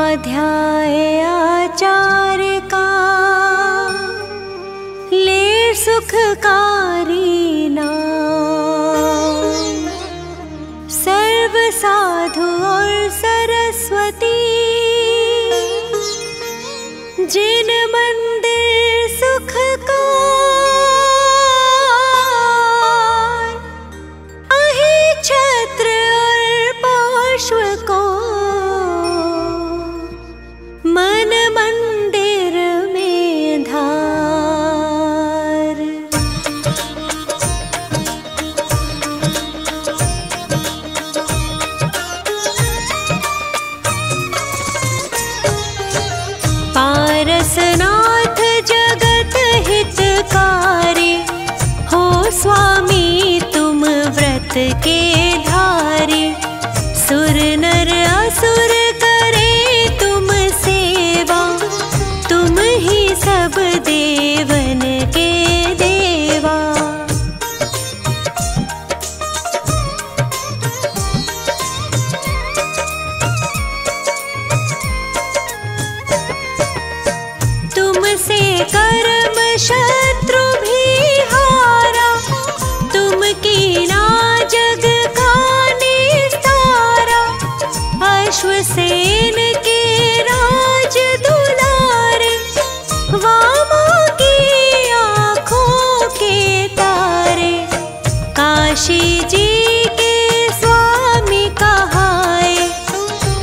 स्वाध्याय आचार का ले सुखकारी नाम। सर्व साधु और सरस्वती जिन मंदिर सुख का अहि छत्र और पार्श्व को मन मंदिर में धार। पारसनाथ जगत हितकारी हो स्वामी तुम व्रत के धारी। सुर नर असुर करे तुम सेवा, तुम ही सब देवन के देवा। तुमसे कर्म शत्रु भी हारा, तुम कीना जग का निस्तारा। अश्वसेन के राज दुलारे, वामा की आँखों के तारे। काशी जी के स्वामी कहाए,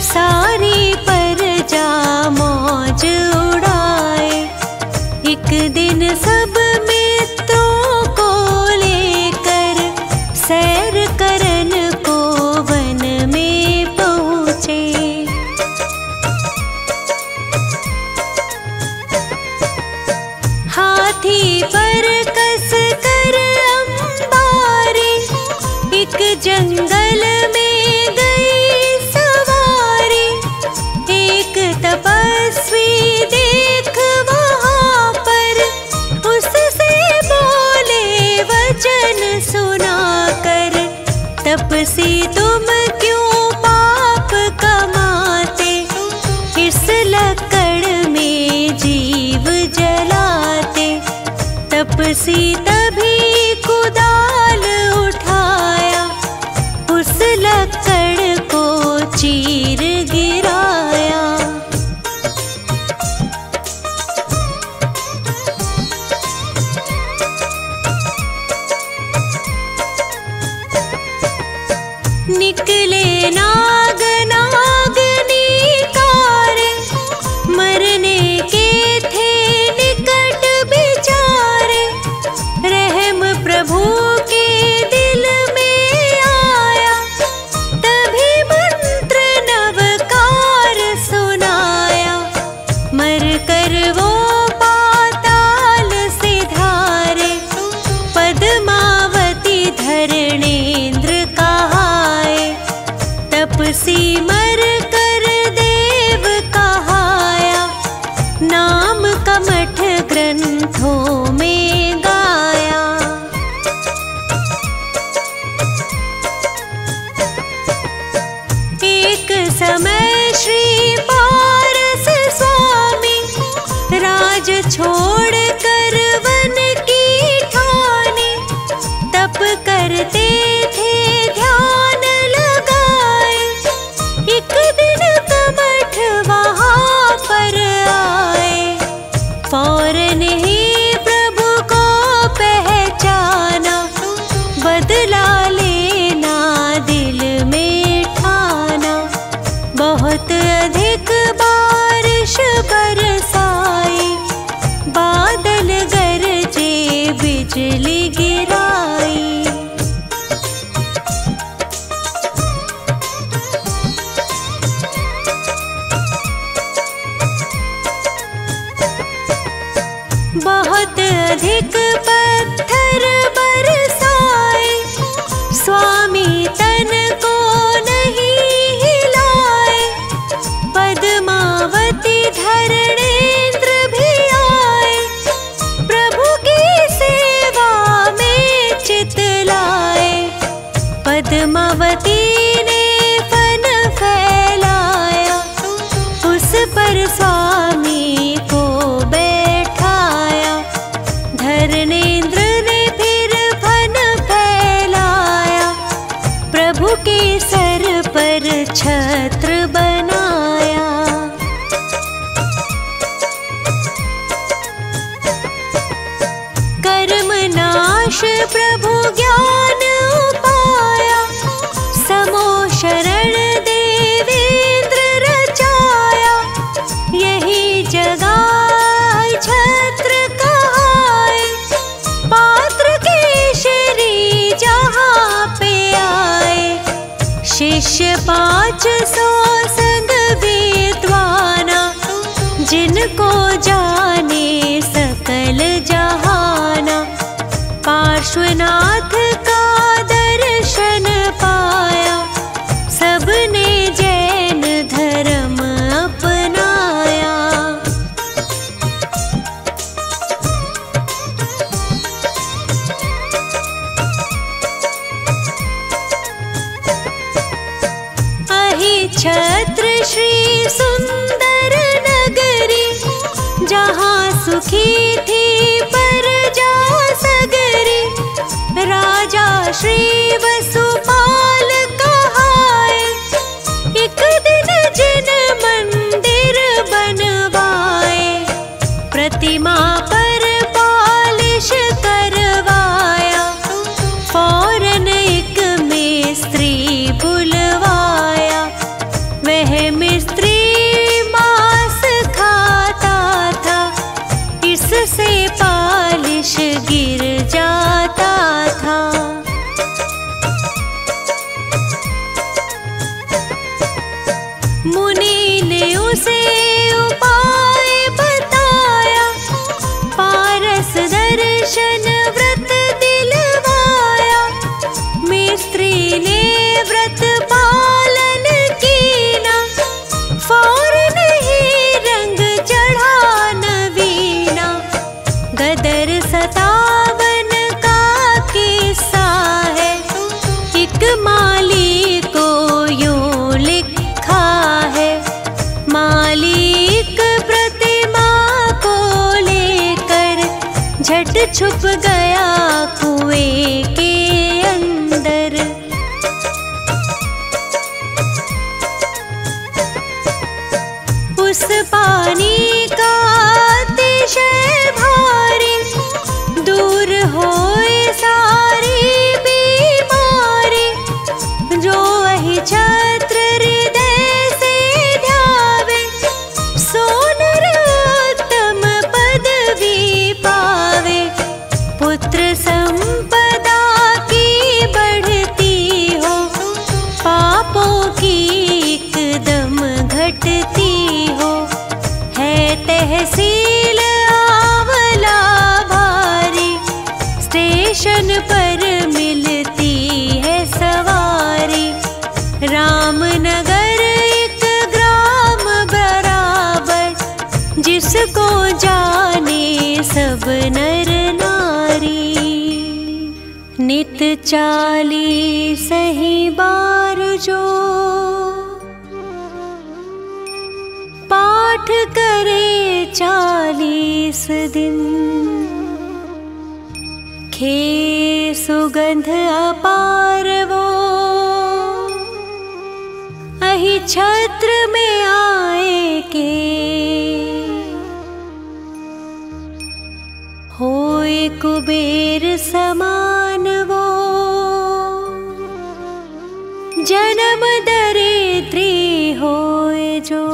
सारी प्रजा मौज उड़ाए। एक दिन सब मित्रों को लेकर सैर करन को वन में पहुँचे। हाथी पर कस कर अंबारी, एक जंगल में गई सवारी। एक तपस्वी देख वहाँ पर, उससे बोले वचन सुनाकर। तपसी तुम क्यों पाप कमाते, इस लकड़ में जीव जलाते। तपसी तभी कुदाल उठाया, उस लकड़ को चीर गिराया। निकले नाग नागनी कारे, मरने के थे निकट बिचारे। रहम प्रभु के दिल में आया, तभी मंत्र नवकार सुनाया। मर कर वो पाताल सिधारे, पद्मावती धरणेन्द्र कहाए। तपसी मर कर देव कहाया, नाम कमठ ग्रंथों में गाया। एक समय श्री पारस स्वामी राज छोड़ कर वन की ठानी। तप करते थे ध्यान लगाए, एक दिन कमठ वहाँ पर आए। फौरन ही प्रभु को पहचाना, बदला लेना दिल में ठाना। बहुत अधिक बारिश बरसाई, बादल गरजे बिजली गिराई। बहुत अधिक पत्थर बरसाए, स्वामी तन को नहीं हिलाए। पद्मावती धरणेन्द्र भी आए, प्रभु की सेवा में प्रभु ज्ञान उपाया, समो शरण देवेंद्र रचाया। यही जगाए छत्र कहाए, पात्र केशरी जहाँ पे आए। शिष्य 500 संग विद्वाना, जिनको जाने सकल जहाना। पार्श्वनाथ का दर्शन पाया, सबने जैन धर्म अपनाया। अहिछत्र श्री सुंदर नगरी, जहाँ सुखी थी प्रजा सगरी। राजा श्री वसुपाल कहाए, एक दिन जिन मंदिर बनवाए। प्रतिमा पर पालिश करवाया, फौरन एक मिस्त्री बुलवाया। वह मिस्त्री मांस खाता था, इससे पालिश गिर जाता था। मुनि ने उसे उपाय बताया, पारस दर्शन व्रत दिलवाया। मिस्त्री ने व्रत पालन कीना, फौरन ही रंग चढ़ा नवीना। गदर 57 का किस्सा है, एक माली को यूं लिखा है। मालिक प्रतिमा को लेकर झट छुप गया कुएं के अंदर। उस पानी का अतिशय भारी, दूर होए सारी बीमारी। जो अहिछत्र हृदय से ध्यावे, सो नर उत्तम पदवी पावे। पुत्र संपदा की बढ़ती हो, पापों की एकदम घटती हो। है तहसील आंवला भारी, स्टेशन पर मिलती है सवारी। रामनगर एक ग्राम बराबर, जिसको जाने सब नर नारी। नित 40 ही बार जो पाठ करे 40 दिन। खे सुगंध अपार वो, अहिछत्र में आए के। होए कुबेर समान वो, जन्म दरिद्री होए जो।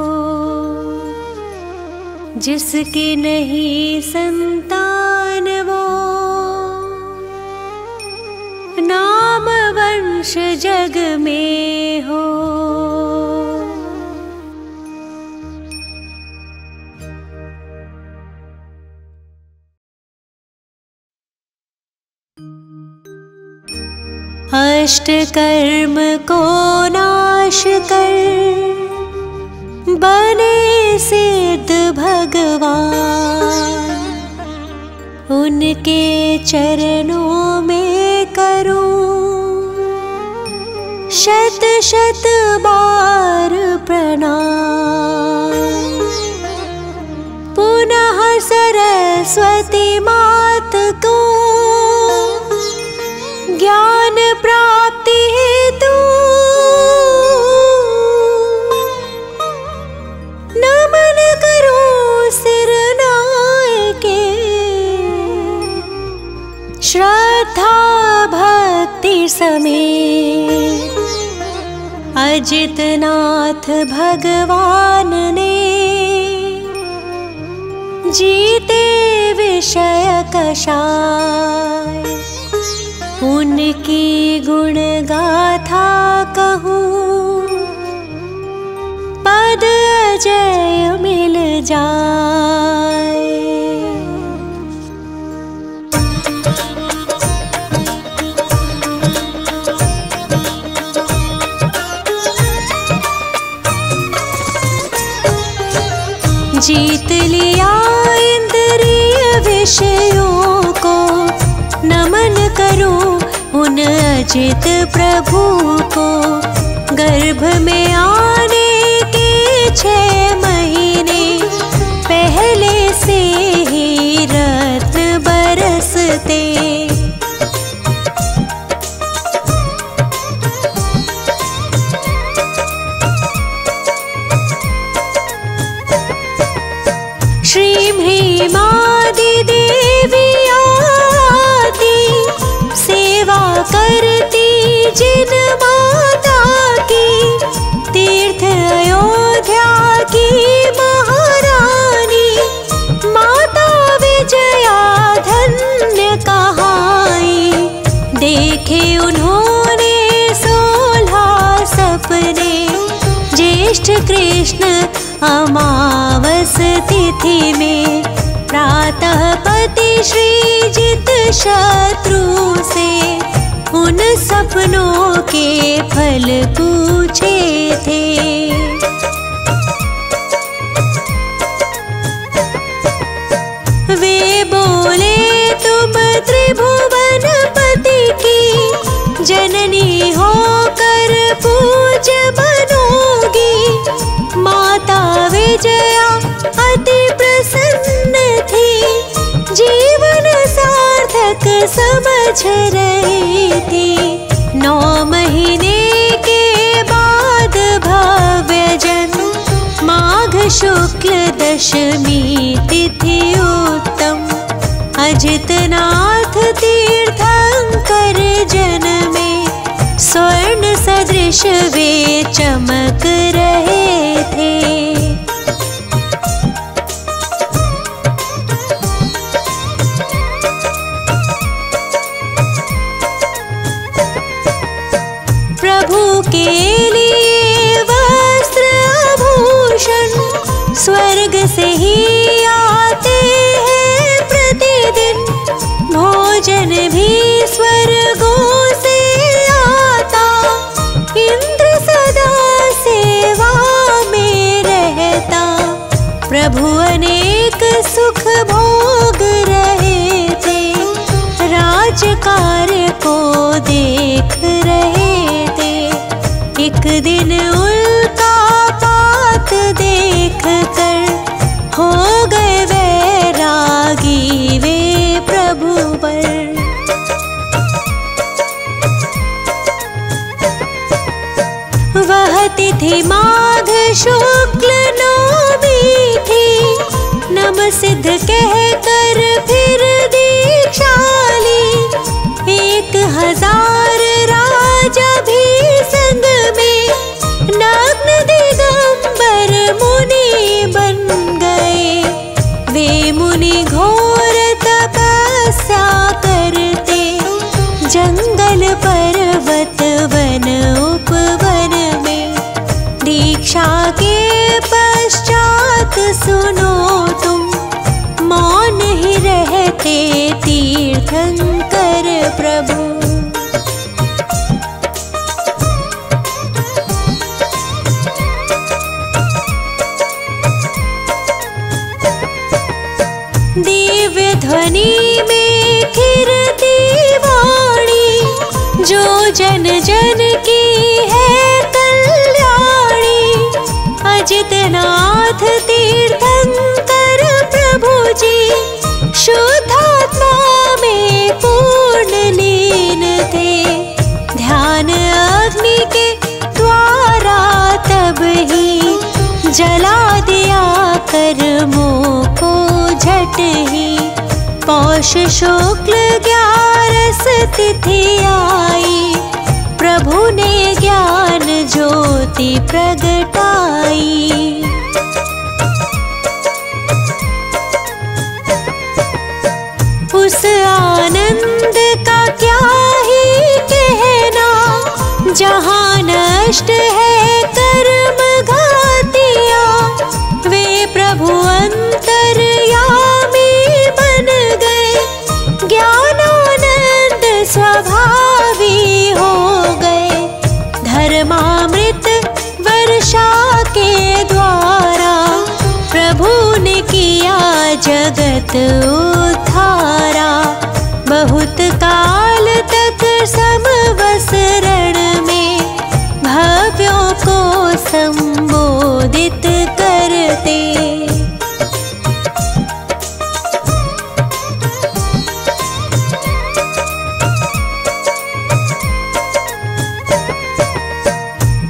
जिसकी नहीं संतान वो, नाम वंश जग में हो। अष्ट कर्म को नाश कर, बने सिद्ध भगवान। उनके चरणों में करूं शत शत बार प्रणाम। पुनः सरस्वती मात को ज्ञान प्राप्ति हेतु नमन करो सिर नाय के। श्रद्धा श्रद्धा भक्ति समेत अजितनाथ भगवान ने जीते विषय कषाय। उनकी गुण गाथा कहूँ पद अजय मिल जाए। जीत लिया इंद्रिय विषयों को, नमन करूं उन अजित प्रभु को। गर्भ में आने के 6 महीने पहले से ही रत्न बरसते। श्री भीमादि देवी आती, सेवा करती जिन माता की। तीर्थ अयोध्या की महारानी, माता विजया धन्य कहाई। देखे उन्होंने 16 सपने, ज्येष्ठ कृष्ण अमावस तिथि में। प्रातः पति श्रीजित शत्रु से उन सपनों के फल पूछे थे। वे बोले तुम त्रिभुवनपति की जननी होकर पूज्य बनोगी। माता विजया अति प्रसन्न थी, जीवन सार्थक समझ रही थी। 9 महीने के बाद भव्य जन्म, माघ शुक्ल दशमी तिथि उत्तम। अजितनाथ तीर्थंकर जन्मे, स्वर्ण सदृश वे चमक रहे थे। प्रभु के लिए वस्त्र आभूषण स्वर्ग से ही आते हैं प्रतिदिन। भोजन भी स्वर्गों से आता, इंद्र सदा सेवा में रहता। प्रभु अनेक सुख भोग रहे थे, राज कार्य को देख रहे थे। एक दिन उल्का पात देख कर हो गए वैरागी वे प्रभु पर। वह तिथि माघ शुक्ल नवमी थी, नम सिद्ध कहकर फिर दीक्षा ली। 1000 राजा भी संग में, नग्न दिगंबर मुनि बन गए। वे मुनि घोर तपस्या करते, जंगल पर्वत वन उपवन में। दीक्षा के पश्चात सुनो तुम, मौन ही रहते तीर्थंकर प्रभु। दिव्य ध्वनि में खिरती वाणी, जो जन जन की है कल्याणी। अजितनाथ तीर्थंकर प्रभु जी, शुद्धात्मा में पूर्ण लीन थे। ध्यान अग्नि के द्वारा तब ही जला दिया कर्मों को झट ही। पौष शुक्ल 11 तिथि आई, प्रभु ने ज्ञान ज्योति प्रगटाई। उस आनंद का क्या ही कहना, जहाँ नष्ट है कर्म घातिया, वे प्रभु अंतर्यामी बन गए, ज्ञानानंद स्वभावी हो गए। धर्मामृत वर्षा के द्वारा प्रभु ने किया जगत उद्धारा, बहुत काल तक समवसरण में भव्यों को संबोधित करते।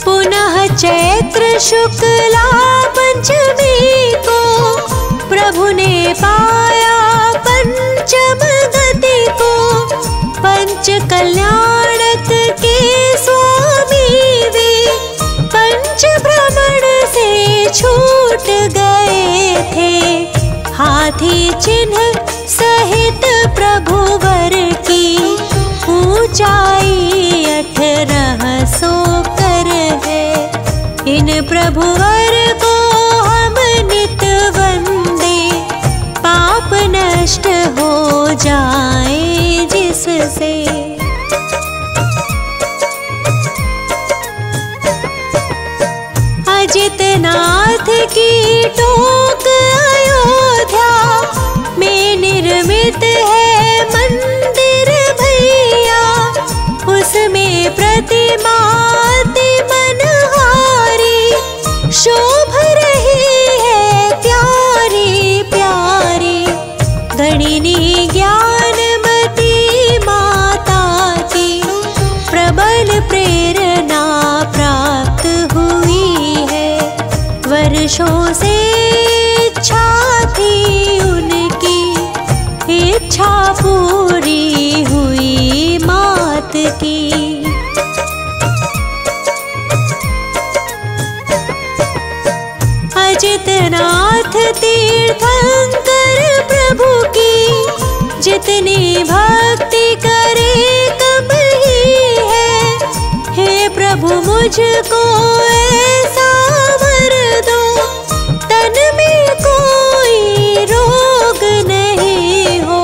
पुनः चैत्र शुक्ला पंचमी को प्रभु ने पाया पंचम गति को, पंच कल्याणक के स्वामी वे पंच भ्रमण से छूट गए थे। हाथी चिन्ह सहित प्रभु वर की ऊंचाई 1800 कर है। इन प्रभु वर को हम नित वंदे, पाप नष्ट हो जाए जिससे। अजितनाथ की टोक अयोध्या में निर्मित है मंदिर भैया, उसमें प्रतिमा अति मनहारी शोभ रही है प्यारी प्यारी। गणिनी ज्ञानमती माता की प्रबल प्रेरणा प्राप्त हुई है, वर्षों से इच्छा थी उनकी, इच्छा पूरी हुई मात की। अजितनाथ तीर्थंकर प्रभु की जितनी भक्ति करे कम ही है। हे प्रभु मुझको ऐसा वर दो, तन में कोई रोग नहीं हो,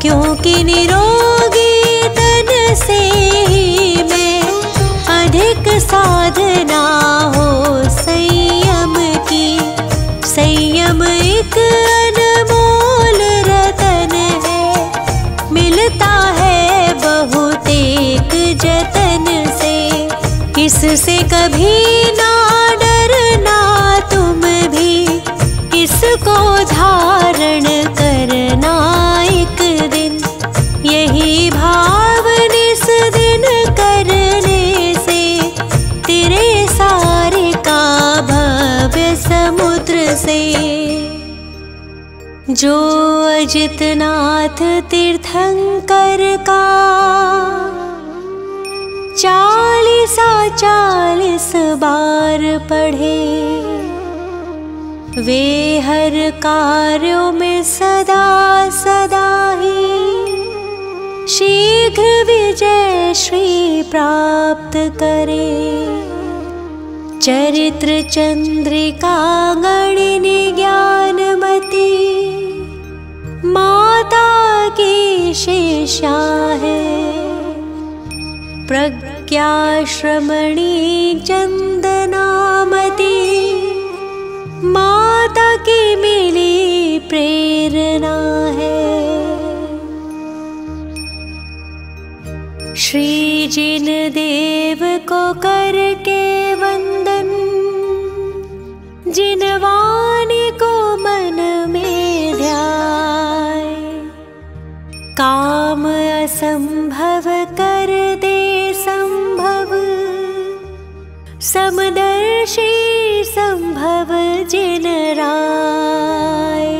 क्योंकि निरोगी तन से ही मैं अधिक साधना हो संयम की। संयम एक अनमोल रतन है, मिलता है बहुत एक जतन से। इससे कभी ना डरना तुम भी, इसको धारण करना एक दिन। यही भाव निस दिन करने से तेरे सारे का भव्य समुद्र से। जो अजितनाथ तीर्थंकर का 40 बार पढ़े, वे हर कार्यों में सदा सदा ही शीघ्र विजय श्री प्राप्त करे। चरित्र चंद्रिका गणिनी ज्ञानमती माता की शिष्या है, प्रज्ञा श्रमणी चंदनामती माता की मिली प्रेरणा है। श्री जिन देव को करके वंदन, जिन वाणी को मन में ध्याए, काम असंभव कर दे संभव, समदर्शी संभव जिन राय।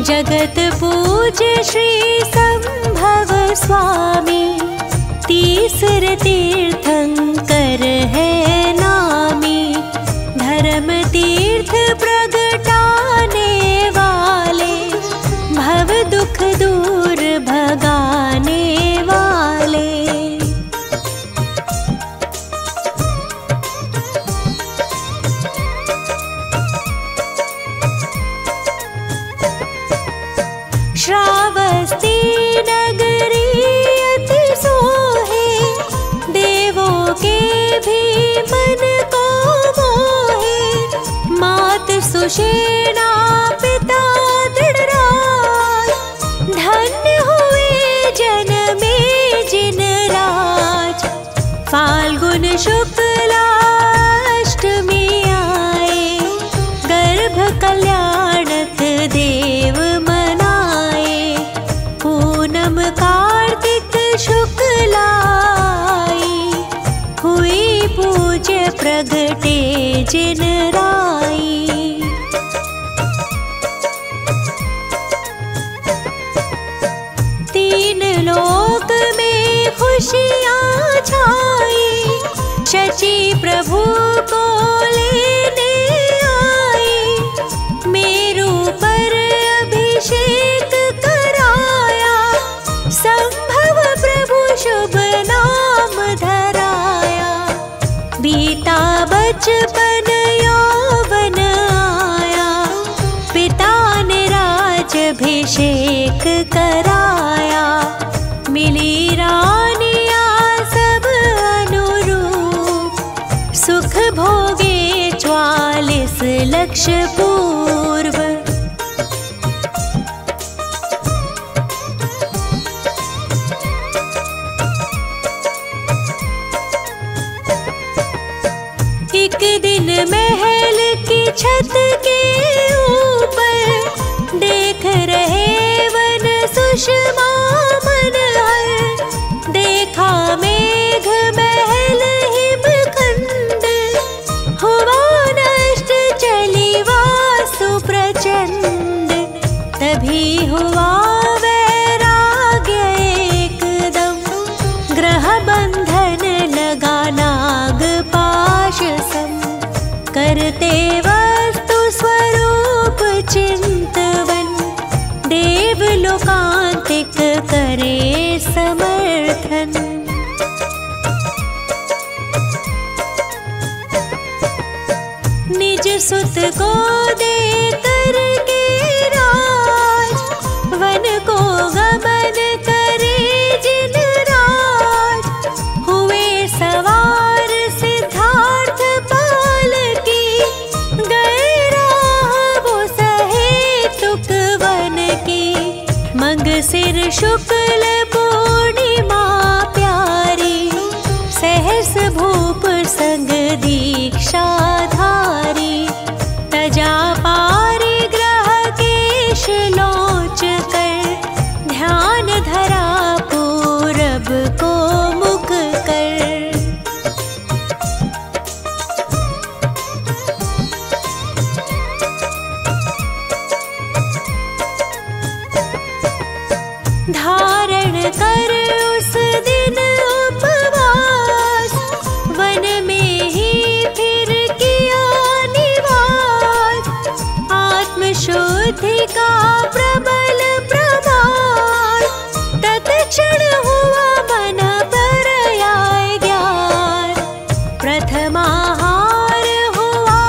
जगत पूज्य श्री संभव स्वामी, तीसर तीर्थंकर है नामी। धर्म तीर्थ प्रगटाने वाले, भव दुख दूर भगाने वाले। श्रावस्ती नगरी अति सोहे, देवों के भी मन को मोहे। मात सुषेणा पिता दृढ़राज, धन्य हुए जन्मे जिन राज। फाल्गुन शुक्लाष्टमी आए, गर्भ कल्याणक देव मनाए। पूनम कार्तिक शुक्लाई, हुई पूज्य प्रगटे जिन राई। तीन लोक में खुशियाँ छाई, शची प्रभु को लेने आई। मेरू पर अभिषेक कराया, संभव प्रभु शुभ नाम धराया। बीता बचपन यौवन आया, पिता ने राजभिषेक कराया। मिली रानियाँ सब अनुरूप, सुख भोगे 44 लक्ष पूर्व। एक दिन महल की छत के ऊपर, देख रहे वन सुषमा मनहर। देखा मेघ महल हिमखंड, हुआ नष्ट चली वासु प्रचंड। तभी हुआ वैराग्य एकदम, ग्रह बंधन लगा नाग पाश सम। करते वस्तु स्वरूप चिंतवन, देव लोकांतिक करे समर्थन। निज सुत को दे करके राज, वन को गमन करे जिन राज। हुए सवार सिद्धार्थ पाल की, गए राह वो सहेतुक वन की। मंगसिर शुक्ल पूर्णिमा प्यारी, सहस भूप संग दीक्षाधारी। तजा पारिग्रह केश लोच कर, ध्यान धरा पूरब को मुख कर। धारण कर उस दिन उपवास, वन में ही फिर किया निवास। आत्मशुद्धि का प्रबल प्रमाण, तत्क्षण हुआ मन पर आए ज्ञान। प्रथमाहार हुआ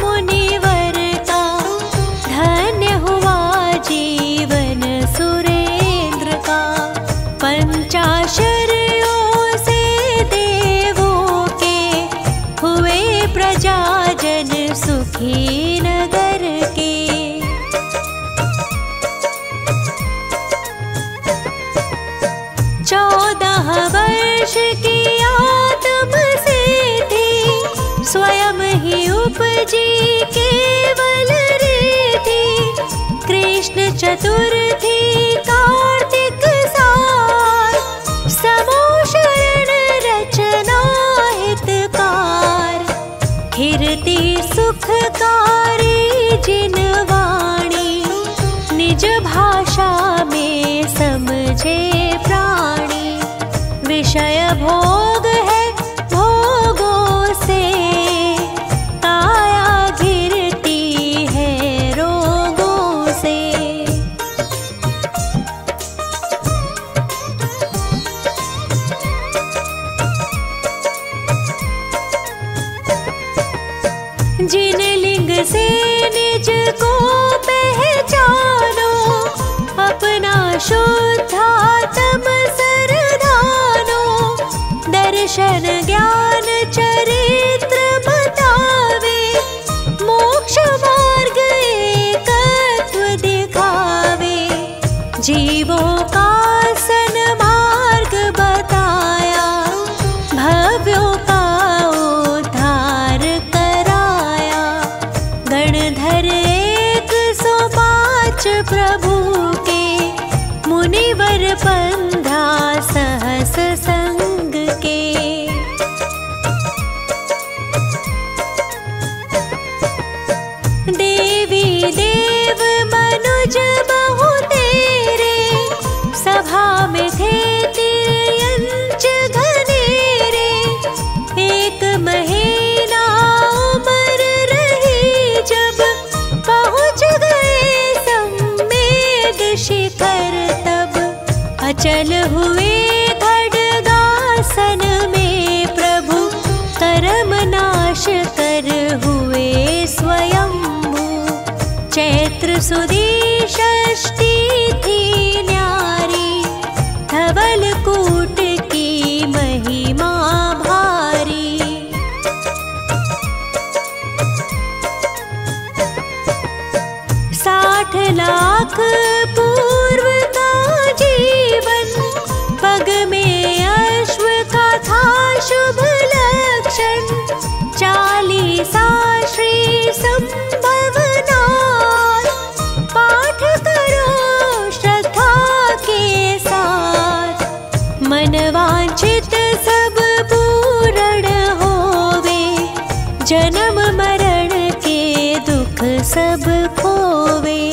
मुनिवर का, धन्य हुआ जीवन सुरेंद्र का। पंचाशरियों से देवों के, हुए प्रजाजन सुखी नगर के। 14 वर्ष की आत्म सिद्धि, स्वयं ही उपजी केवल रिद्धि। कृष्ण चतुर्थी कार्तिक सार, समो शरण रचना हितकार। खिरती सुखकारी जिन वाणी, निज छे प्राणी, विषय भोग है भोगों से, काया घिरती है रोगों से। जिन लिंग से निज को पहचानो, अपना शुद्धात्म सरदानो, दर्शन ज्ञान चरित्र बतावे, मोक्ष मार्ग एकत्व दिखावे। जीवों का सन्मार्ग बताया, भव्यों का उद्धार कराया। गणधर 105 प्रभु के, मुनिवर 15 सहस संग के। देवी देव मनुज बहु तेरे, सभा में थे तिर्यंच घनेरे। एक महीना उम्र रही जब, पहुँच गए सम्मेद शिखर तब। अचल हुए खड्गासन में प्रभु, कर्म नाश कर हुए स्वयंभू। चैत्र सुदी षष्ठी थी न्यारी, धवल कूट की महिमा भारी। 60 लाख पूर्व का जीवन, पग में अश्व का था शुभ लक्षण। 40 श्री संभवना, पाठ करो श्रद्धा के साथ। मन वांछित सब पूर्ण होवे, जन्म मरण के दुख सब खोवे।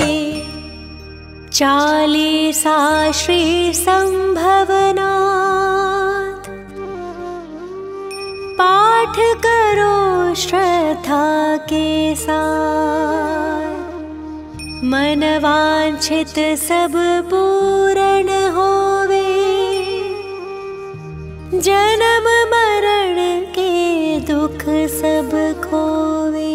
40 श्री संभवना, पाठ करो श्रद्धा के साथ। मन वांछित सब पूर्ण होवे, जन्म मरण के दुख सब खोवे।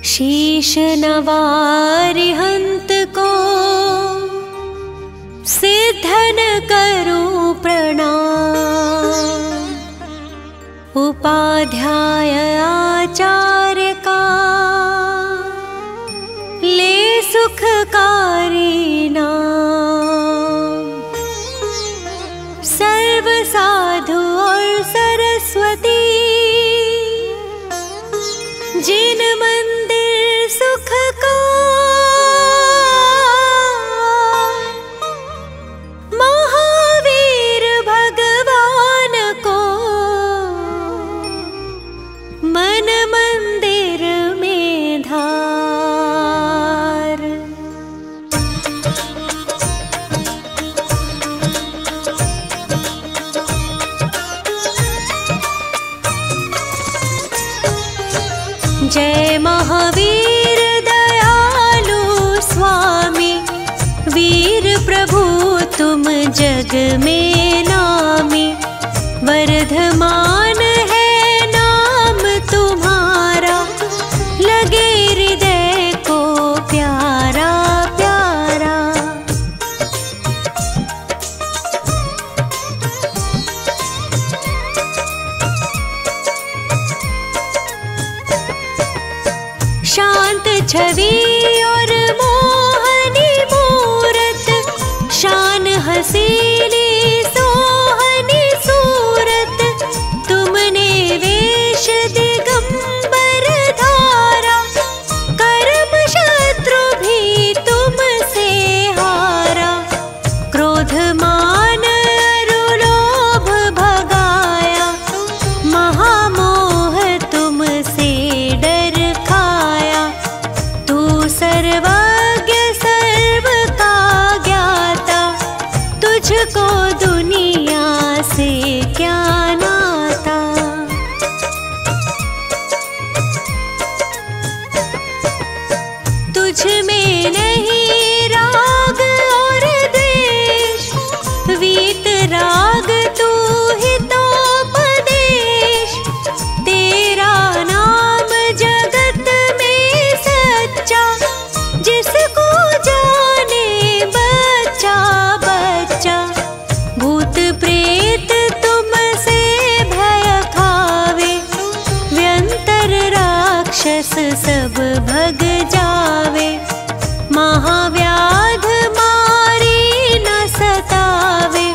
शीश नवारि हंत को, सिद्धन करूं प्रणाम। उपाध्याय आचार्य का, ले सुखकारी नाम। सर्व साधु और सरस्वती, जिन मंदिर सुख का, महावीर भगवान को मन मंदिर में धार। जय महावीर दयालु स्वामी, वीर प्रभु तुम जग में नामी। वर्धमान है नाम तुम्हारा, लगे हृदय को प्यारा प्यारा। शांत छवि और मोहनी मूरत, शान हसीली सोहनी सूरत। तुमने वेश दिगंबर धारा, कर्म शत्रु भी तुमसे हारा। क्रोध मान अरुलोभ भगाया, महामोह तुमसे डर खाया। तुझको दुनिया से क्या नाता। तुझ में नहीं राग और द्वेष, वीत राग तू ही तोपदेश। तेरा नाम जगत में सच्चा, जिसको जाने बच्चा बच्चा। भूत प्रेत तुमसे भय खावे, व्यंतर राक्षस सब भग जावे। महाव्याध मारी न सतावे,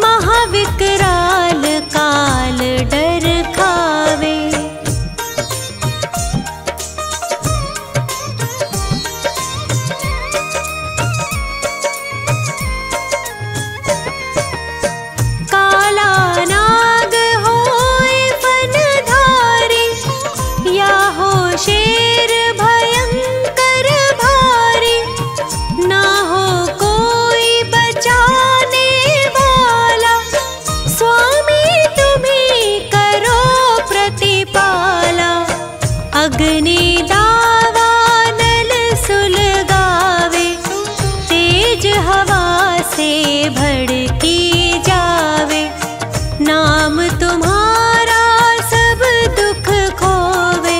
महाविकराल काल डर खावे। काला नाग होए फनधारी, या हो शेर भयंकर भारी। ना हो कोई बचाने वाला, स्वामी तुम्ही करो प्रतिपाला। अग्नि दावानल सुलगावे, तेज हवा से भड़की जावे। नाम तुम्हारा सब दुख खोवे,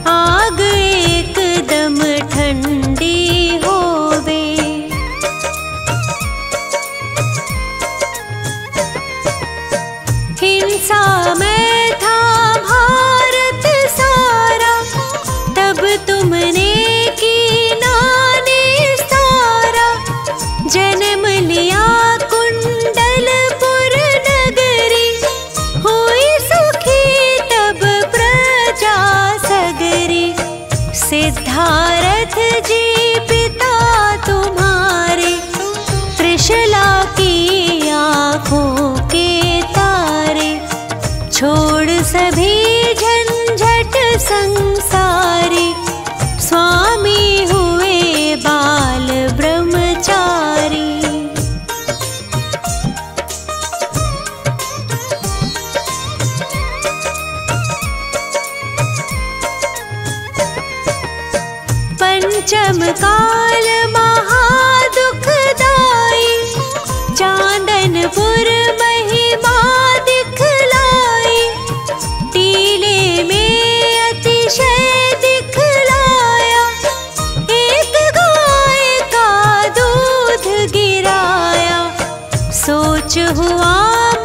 आग एकदम ठंडी होवे। हिंसा में था भारत सारा, तब तुमने की नाने सारा। जन्म लिया कुंडलपुर नगरी, हुई सुखी तब प्रजा सगरी। सिद्धारथ जी पिता तुम्हारे, त्रिशला की आँखों के तारे। छोड़ सभी झंझट संसारी, स्वामी हुए बाल ब्रह्मचारी। पंचम काल महादुखदाई, चांदनपुर महिमा दिखलाई। टीले में अतिशय दिखलाया, एक गाय का दूध गिराया। सोच हुआ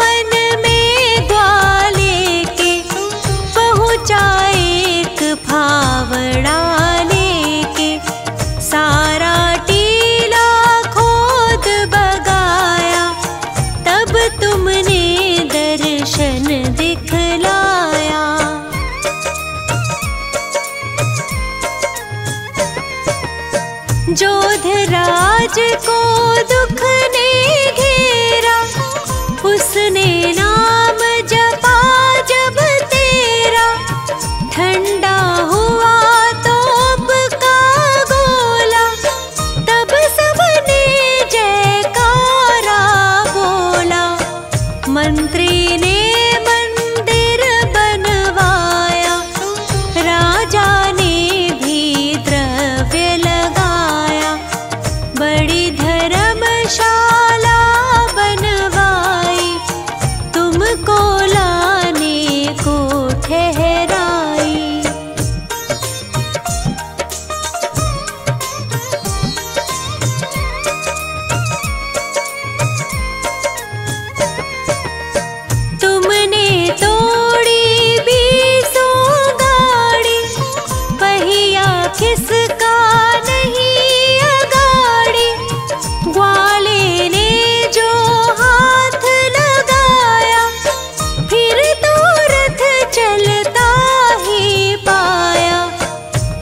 मन में ग्वाले के, पहुँचा एक फावड़ा लेके। सारा टीला खोद बगाया, तब तुमने दर्शन दिखलाया। जोधराज को दुख ने घेरा, उसने नाम जपा जब तेरा। ठंडा हुआ तोप का गोला, तब सबने जयकारा बोला। मंत्री ने मंदिर बनवाया, राजा ने भी द्रव्य लगाया। बड़ी धर्मशाला बनवाई, तुमको लाने को ठहराई। तुमने तोड़ी 20 गाड़ी, पहिया किसका नहीं अगाड़ी। ग्वाले ने जो हाथ लगाया, फिर तो रथ चलता ही पाया।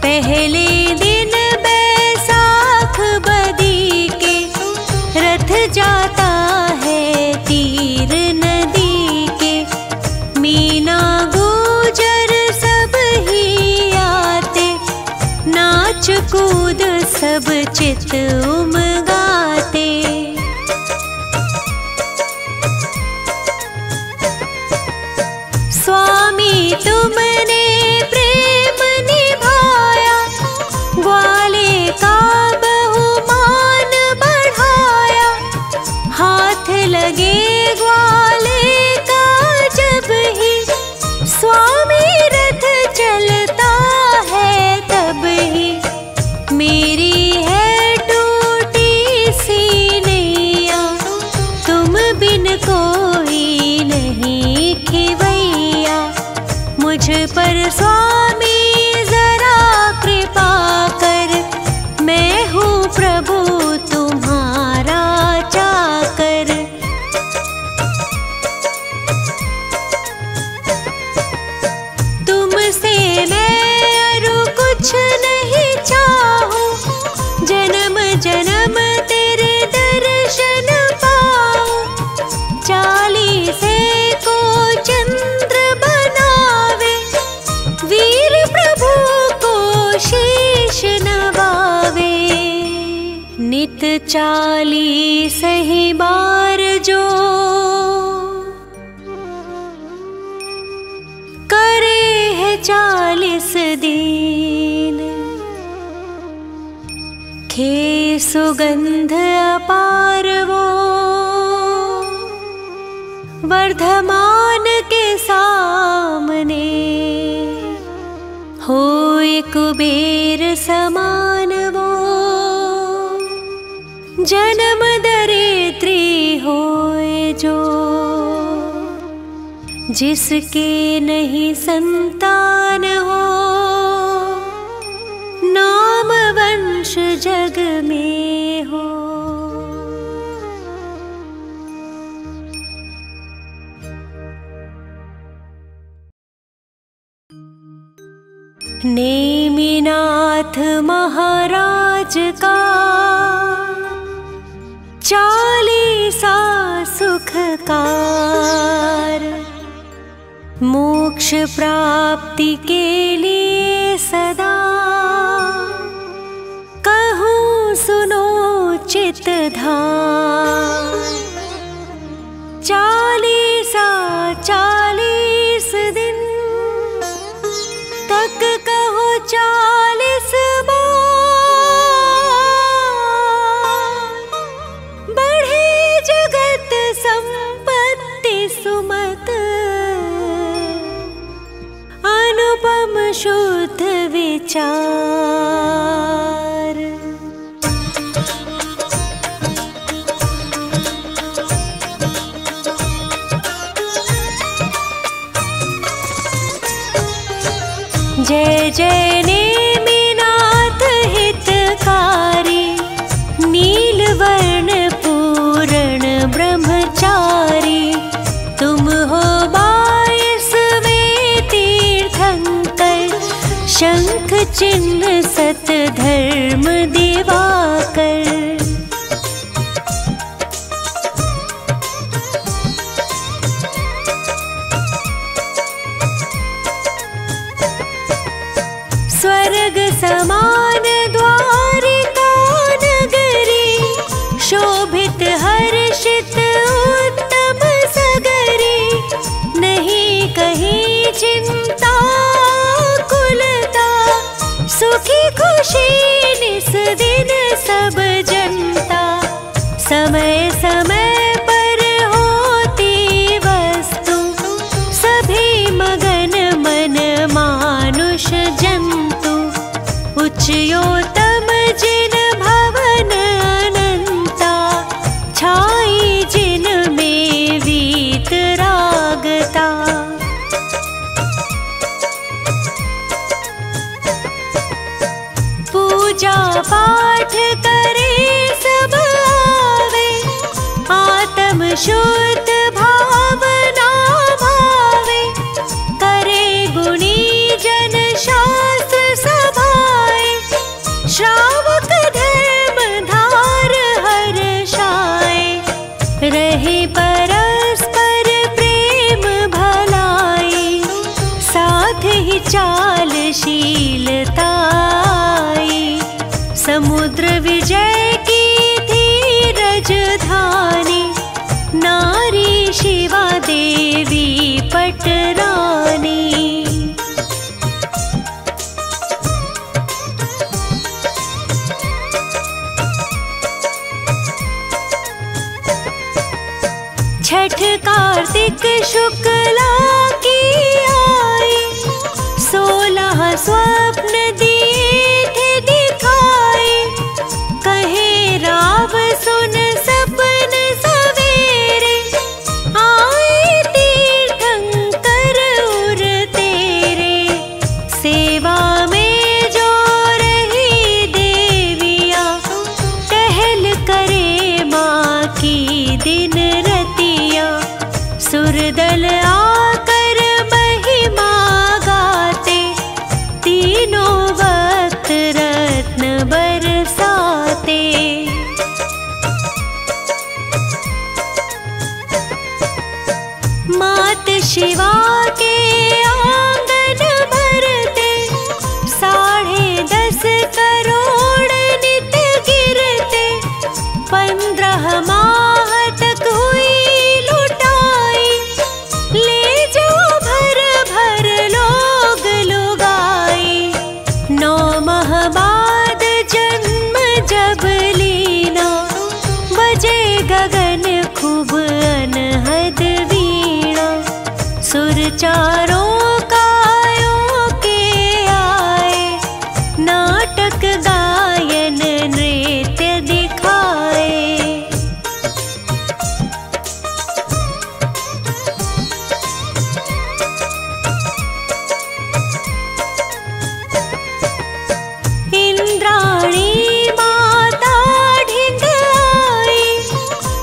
पहले दिन बैसाख बदी के, रथ जाता है तीर नदी के। मीना गुजर सब ही आते, नाच कूद सब चित उमगाते। लगे ग्वाले का जब ही स्वामी रथ चलता है तब ही मेरी है टूटी सी नैया तुम बिन कोई नहीं खिवैया मुझ पर स्वामी जरा कृपा कर मैं हूँ प्रभु तुम्हारा चाकर तुमसे मैं और कुछ नहीं चाहूं जन्म जन्म तेरे दर्शन पाऊं 40 को चंद्र बनावे वीर प्रभु को शीश नवावे नित 40 ही बार जो करे है 40 दिन खे सुगंध अपार वो वर्धमान के सामने होए कुबेर समान वो जन्म दरिद्री होए जो जिसके नहीं संतान हो नाम वंश जग में हो नेमिनाथ महाराज का 40 सुखकार मोक्ष प्राप्ति के लिए सदा कहूँ सुनो चित धाम 40 दिन तक कहो 40 बार बढ़े जगत संपत्ति सुमत अनुपम शुद्ध विचार जय जय नेमिनाथ हितकारी नीलवर्ण पूर्ण ब्रह्मचारी तुम हो 22वें तीर्थंकर शंख चिन्ह सत धर्म दिवाकर स्वर्ग समान द्वारिका नगरी शोभित हर्षित उत्तम सगरी नहीं कहीं चिंता कुलता सुखी खुशी निस दिन सब जनता समय समय पर होती वस्तु सभी मगन मन मानुष जंतु उच्चयोतम जिन भवन अनंता छाई जिन में वीत रागता पूजा पाठ करे सब आवे आत्म शुद्ध भावना भावे करे गुणी जन शास्त्र सभाए श्रावक धर्म धार हर्षाए रहे परस्पर प्रेम भलाई साथ ही चालशीलताई समुद्र विजय की धीरज धानी नारी शिवा देवी पटरानी छठ कार्तिक शुक्ला की आई, 16 स्वप्न दिए थे दिखाए। कहे राव सुन सपन सवेरे, आए तीर्थंकर उर तेरे। सेवा में जो रही देवियाँ, टहल करे माँ की दिन रतिया। सुरदल आकर महिमा गाते, तीनों वक्त रत्न बरसाते। मात शिवा के आंगन भरते, 10.5 करोड़ नित गिरते। 15 माह तक हुई लुटाई, ले जो भर भर लोग लुगाई। 9 माह बाद जन्म जब लीना, बजे गगन खूब अनहद वीणा। सुर चारों कायों के आए, नाटक गायन नृत्य दिखाए। इंद्राणी माता ढिंग आई,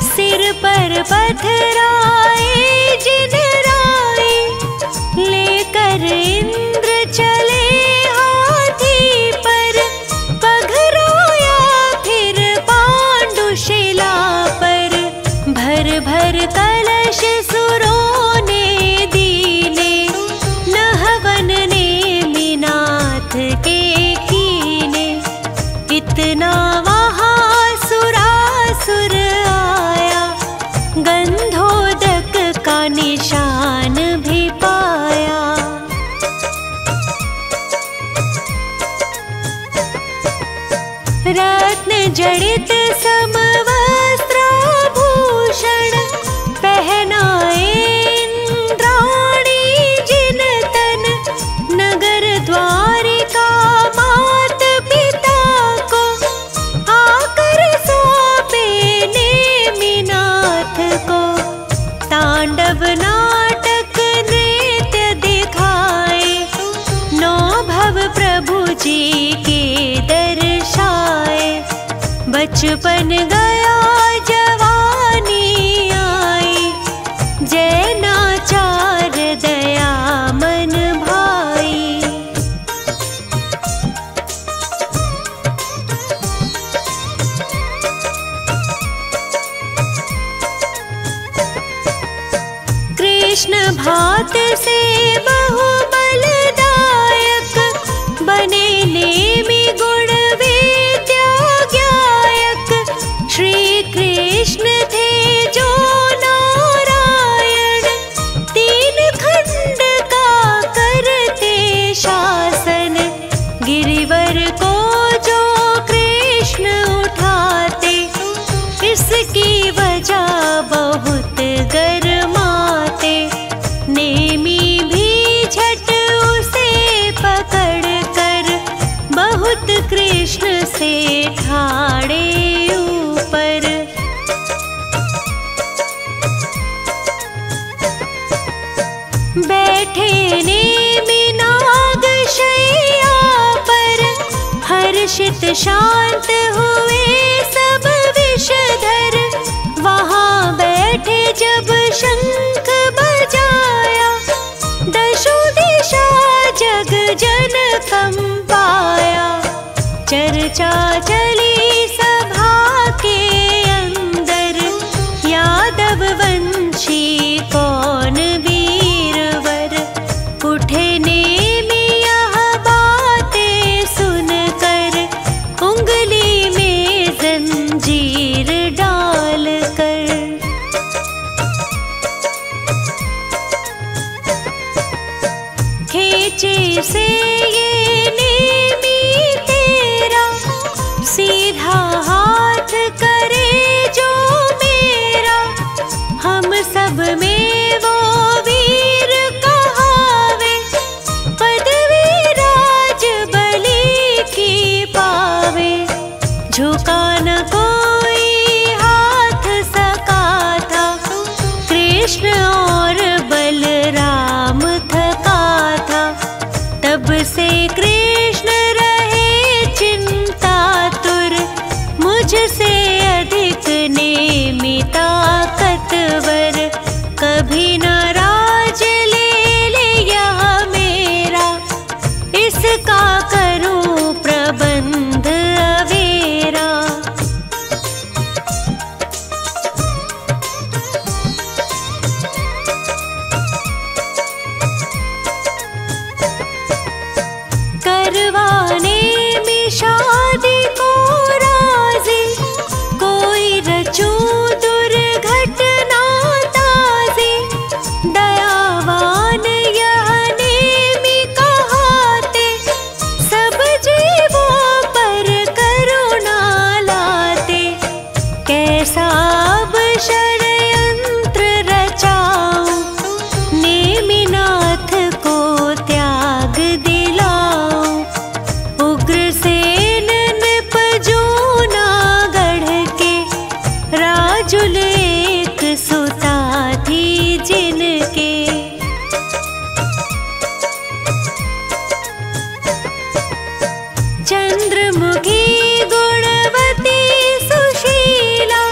सिर पर पथराए जिन राय। लेकर इंद्र चले हाथी पर, पघराया फिर पांडुशिला पर। भर भर कलश सुरों ने दीने, नहवन ने मीनाथ के कीने। इतना वहाँ सुरासुर आया, गंधोदक का निशान भी पाया। रत्न जड़ित समवस्त्राभूषण, पहनाए इंद्राणी जिन तन। नगर द्वारिका मात पिता को, आकर सौंपे नेमिनाथ को। तांडव नाटक नृत्य दिखाए, 9 भव प्रभु जी के दर्शाए। बचपन गया जवानी आई, जैनाचार दया मन भाई। कृष्ण भात से बहु बलदायक, बने नेमि गुण विद्या ज्ञायक। श्री कृष्ण थे जो नारायण, 3 खंड का करते शासन। गिरिवर को जो कृष्ण उठाते, इसकी वजह बहुत गरमाते। नेमी भी झट उसे पकड़ कर, बहुत कृष्ण से ठाड़े ऊपर। बैठे नेमि नाग शैया पर, हर्षित शांत हुए सब विषधर। वहाँ बैठे जब शंख बजाया, 10 दिशा जग जन कंपाया। चर्चा चली सभा के अंदर, यादव वंशी कौन वीरवर। उठे नेमि यह बातें सुनकर, उंगली में जंजीर डाल कर। खींचे से ये नेमि तेरा, सीधा हाथ करे जो मेरा। हम सब में वो वीर कहावे, पदवी राज बलि की पावे। झुका न कोई हाथ सका था, कृष्ण और बलराम थका था। तब से कृष्ण रहे चिंतातुर, मुझसे अधिक नेमिता कतवर। कभी न राज ले ले यह मेरा, इसका करूं प्रबंध अवेरा। करवाने में शादी को राजी, कोई रचूं दुर्घटना ताजी। दयावान यह नेमी कहाते, सब जीवों पर करुणा लाते। कैसा अब षड्यंत्र रचाऊं, नेमिनाथ को त्याग दिलाऊं। उग्रसेन नृप जूनागढ़ के, राजुल एक सुता थी जिनके। चंद्रमुखी गुणवती सुशीला,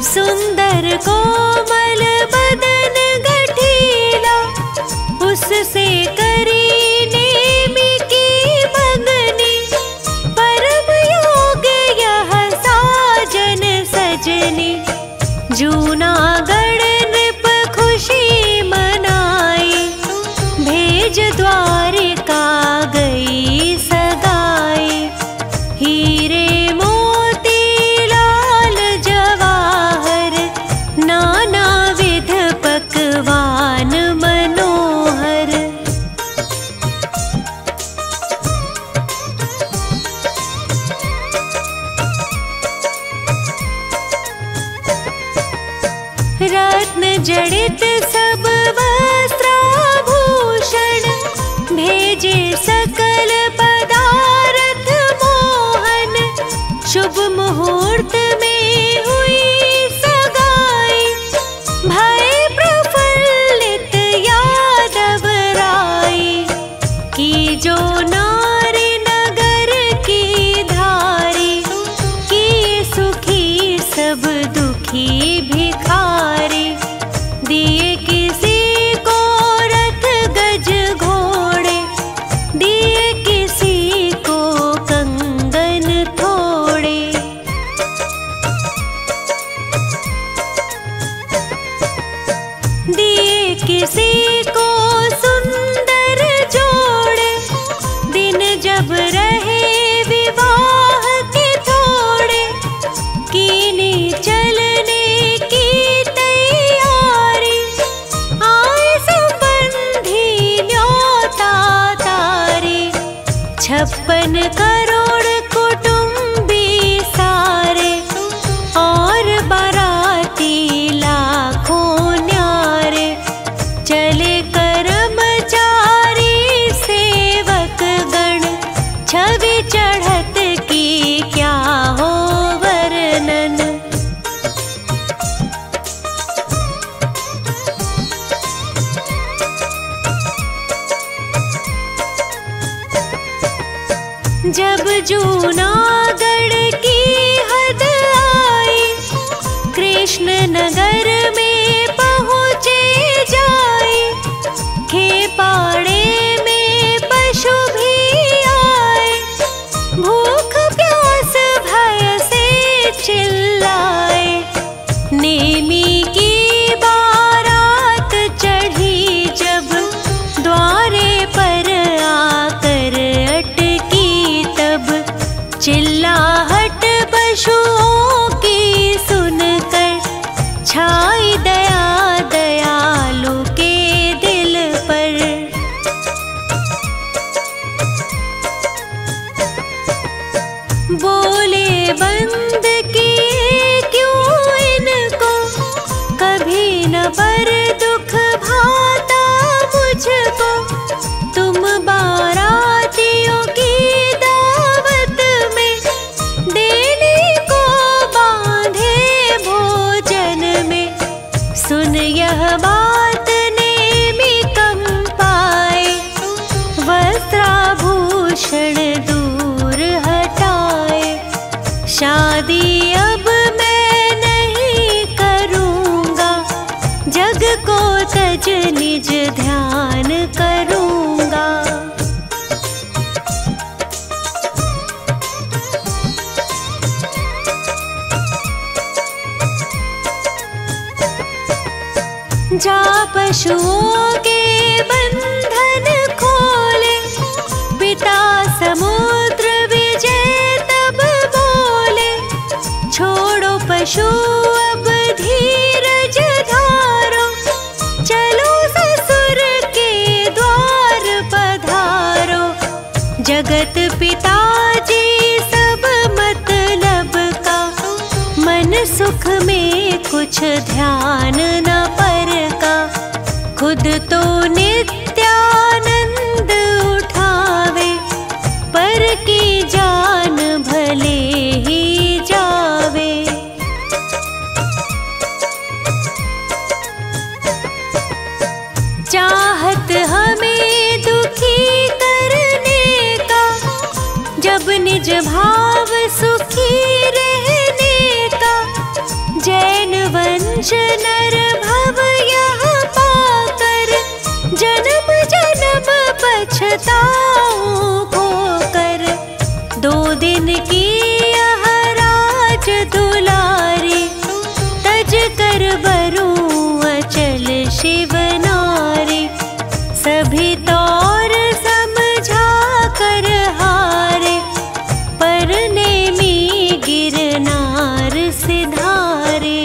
सुंदर कोमल बदन गठीला। उससे करी नेमी की मंगनी, परम योग्य यह साजन सजनी। जूनागढ़ नृप खुशी मनाई, भेज द्वारिका गई सगाई। हीरे मोती लाल जवाहर, नाना विध पकवान मनोहर। रत्न जड़ित सब वस्त्राभूषण, भेजे सकल पदार्थ मोहन। शुभ मुहूर्त में हुई सगाई, भय प्रफुल्लित यादव राई। की जो नारी नगर की धारी, की सुखी सब दुखी भिखारी। दिए किसी को रथ गज घोड़े, दिए किसी को कंगन थोड़े। दिए किसी को सुंदर जोड़े, दिन जब रहे विवाह के थोड़े। कीनी चलने की तैयारी, आए संबंधी न्योता तारी। 56 करोड़ कुटुंबी सारे, और बाराती लाखों न्यारे। चले कर्मचारी सेवक गण, छवि चढ़त की क्या हो वर्णन। जब जूनागढ़ की हद आई, कृष्ण नगर में पहुँचे जाए। खेपाड़े में पशु भी आए, भूख प्यास भय से चिल्लाए। नेमी की बारात चढ़ी जब, द्वारे पर आकर अटकी तब। चिल्लाहट पशुओं की सुनकर, छाई दया दयालु के दिल पर। बोले बंद किए क्यों इनको, कभी न पर दुख भाता मुझको, तुम बारातियों की दावत में देने को बांधे भोजन में। सुन यह बात नेमि कम पाए, वस्त्राभूषण दूर हटाए। शादी अब मैं नहीं करूँगा, जग को तज निज ध्यान करूँगा। जा पशुओं के बंधन खोले, पिता समुद्र विजय तब बोले। छोड़ो पशु अब धीरज धारो, चलो ससुर के द्वार पधारो। जगत पिता जी सब मतलब का, मन सुख में कुछ ध्यान न पर का। खुद तो नित्यानंद उठावे, पर की जान भले ही जावे। चाहत हमें दुखी करने का, जब निज भाव सुखी रहने का। जैन वंश नर भव यह पाकर, जन्म जन्म पछताऊं खोकर। 2 दिन की यह राज दुलारी, तज कर बरूं अचल शिव नारी। सभी तौर समझा कर हारे, पर नेमि गिरनार सिधारे।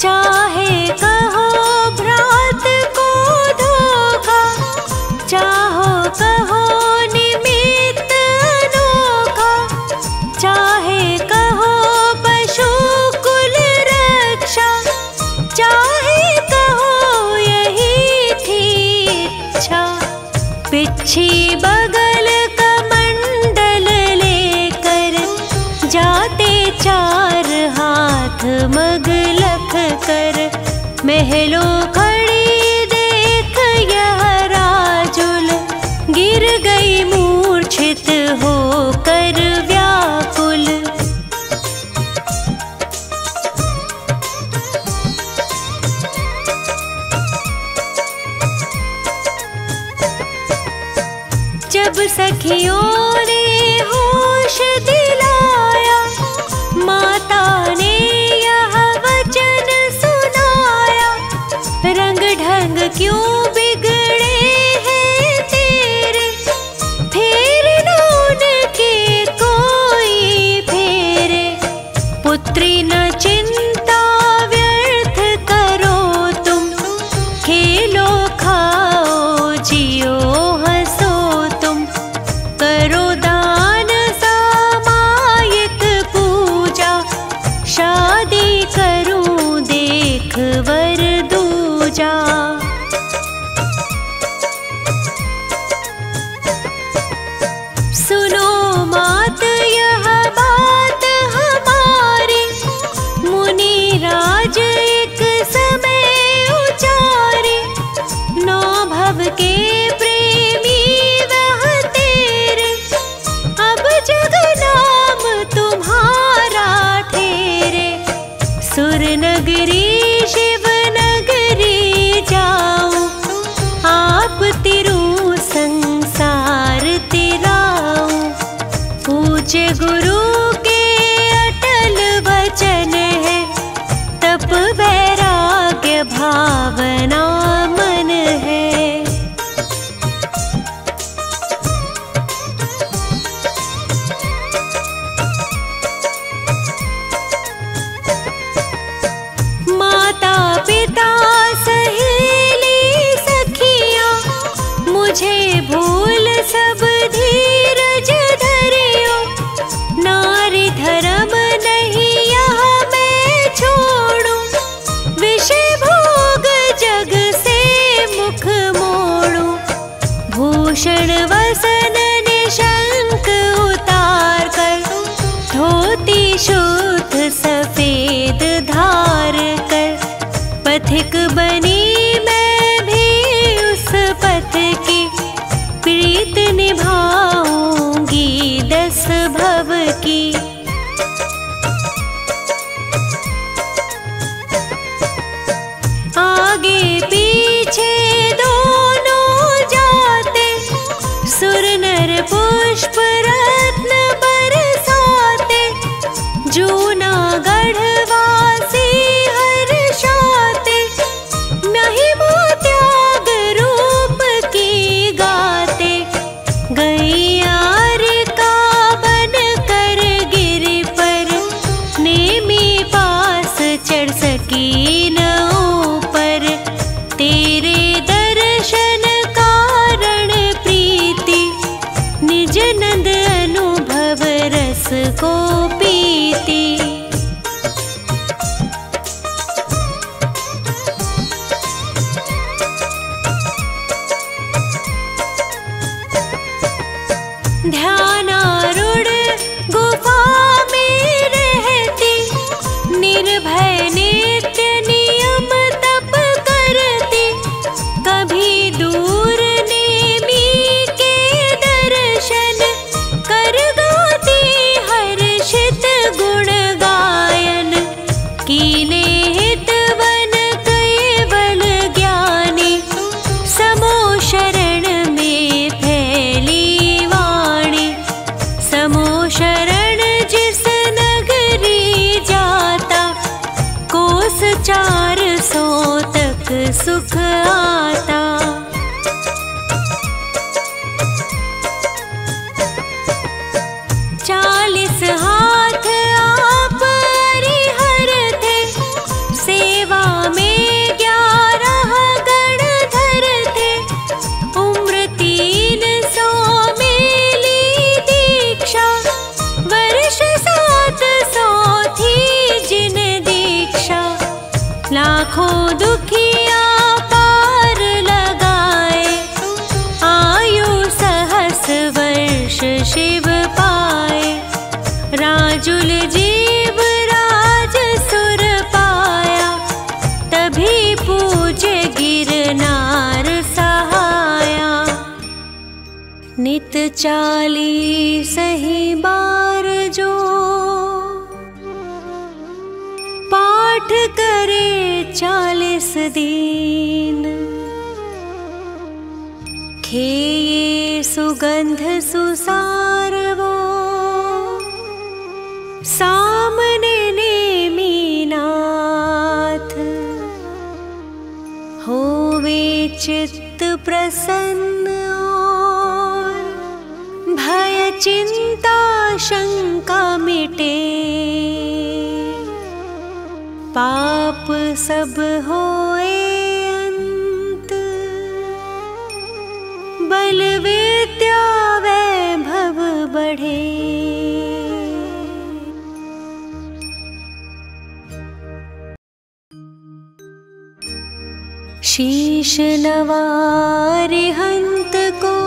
चाहे कहो भ्रात को धोखा, चाहो कहो निमित्त अनोखा। चाहे कहो पशु कुल रक्षा, चाहे कहो यही थी इच्छा। पिछी बगल कमंडल लेकर, जाते 4 हाथ मगलख कर। महलों खड़ी देख यह राजुल, गिर गई मूर्छित होकर व्याकुल। जब सखियों ने होश दिलाया, माता ने यह वचन सुनाया। रंग ढंग क्यों बिगड़े हैं तेरे, फेर न उनके कोई फेरे। पुत्री न चिंता व्यर्थ करो तुम, खेलो खाओ जियो हंसो तुम। करो दान सामायिक पूजा, शादी करूं देख वर दूजा। सुनो मात यह बात हमारी, मुनि राज एक समय उचारे। 9 भव के प्रेमी वह तेरे, अब जग नाम तुम्हारा ठेरे। सुर नगरी शिव नगरी जाऊं, आप तिरु संसार तिराऊं। पूज्य गुरु के अटल वचन है, तप वैराग्य भावना मन है। माता पिता सहेली सखियां, मुझे भूल सब धीरज धरियो। शुद्ध सफेद धार कर पथिक बनी मैं भी उस पथ की प्रीत निभाऊंगी 10 भव की। आगे पीछे दोनों जाते सुर नर पुष्प रत्न बरसाते जूनागढ़ वासी हर्षाते महिमा त्याग रूप की गाते। गैयार का बन कर गिर पर नेमी पास चढ़ सकी न ऊपर तेरे दर्शन कारण प्रीति निज नंद अनुभव रस को पीती। ध्यानारूढ़ गुफा में रहती निर्भय नित्य नियम तप करती कभी दूर नेमी के दर्शन कर गाती हर्षित गुण गायन। कीने हितवन केवल ज्ञानी समो शरण में फैली वाणी। समो शरण जिस नगरी जाता कोस 400 तक सुख आता। चालीस हाथ आप हरिहर थे सेवा में 11 गणधर थे। उम्र 300 में ली दीक्षा वर्ष 700 थी जिन दीक्षा। लाखों दुखिया पार लगाए आयु सहस वर्ष शिव पाए। राजुल जीव राज सुर पाया तभी पूजे गिरनार सहाया। नित 40 ही बार जो पाठ करे 40 दिन खेये सुगंध सुसार वो सामने नेमी नाथ। होवे चित्त प्रसन्न और भय चिंता शंका मिटे। पाप सब होए अंत बल विद्या वैभव बढ़े। शीश नवारि हंत को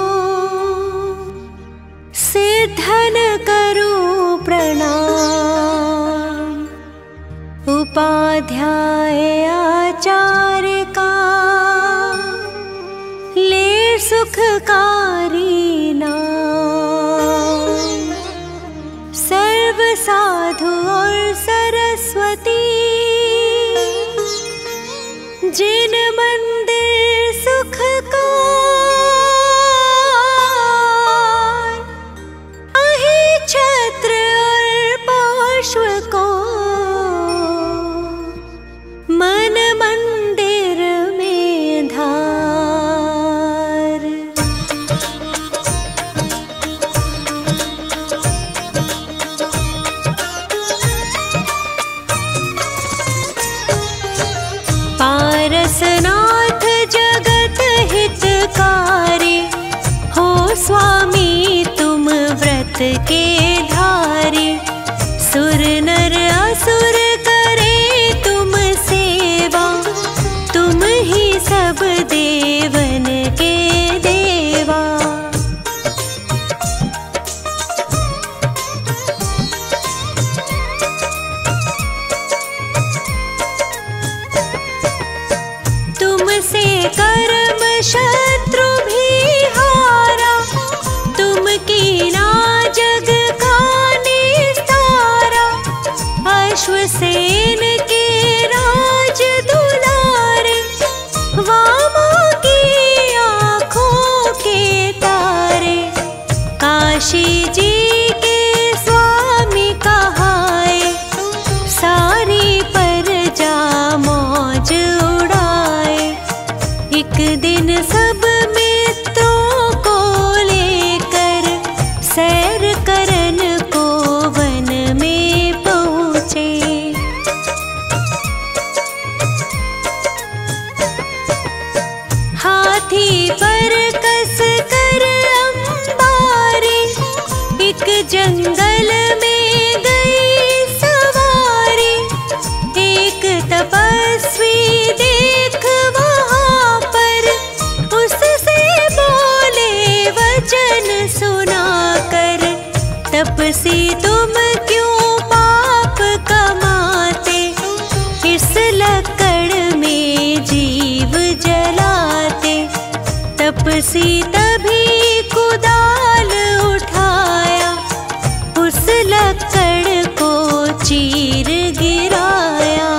सिद्धन करूं प्रणाम। उपाध्याय आचार्य का ले सुखकारी नाम। सर्व साधु और सरस्वती जिन मंदिर सुख का अहि छत्र और पार्श्व को मन मंदिर में धार। पारसनाथ जगत हितकारी हो स्वामी तुम व्रत के धारी। सुर नर असुर करे तुम सेवा तुम ही सब देवन के देवा। तपसी तभी कुदाल उठाया, उस लक्कड़ को चीर गिराया।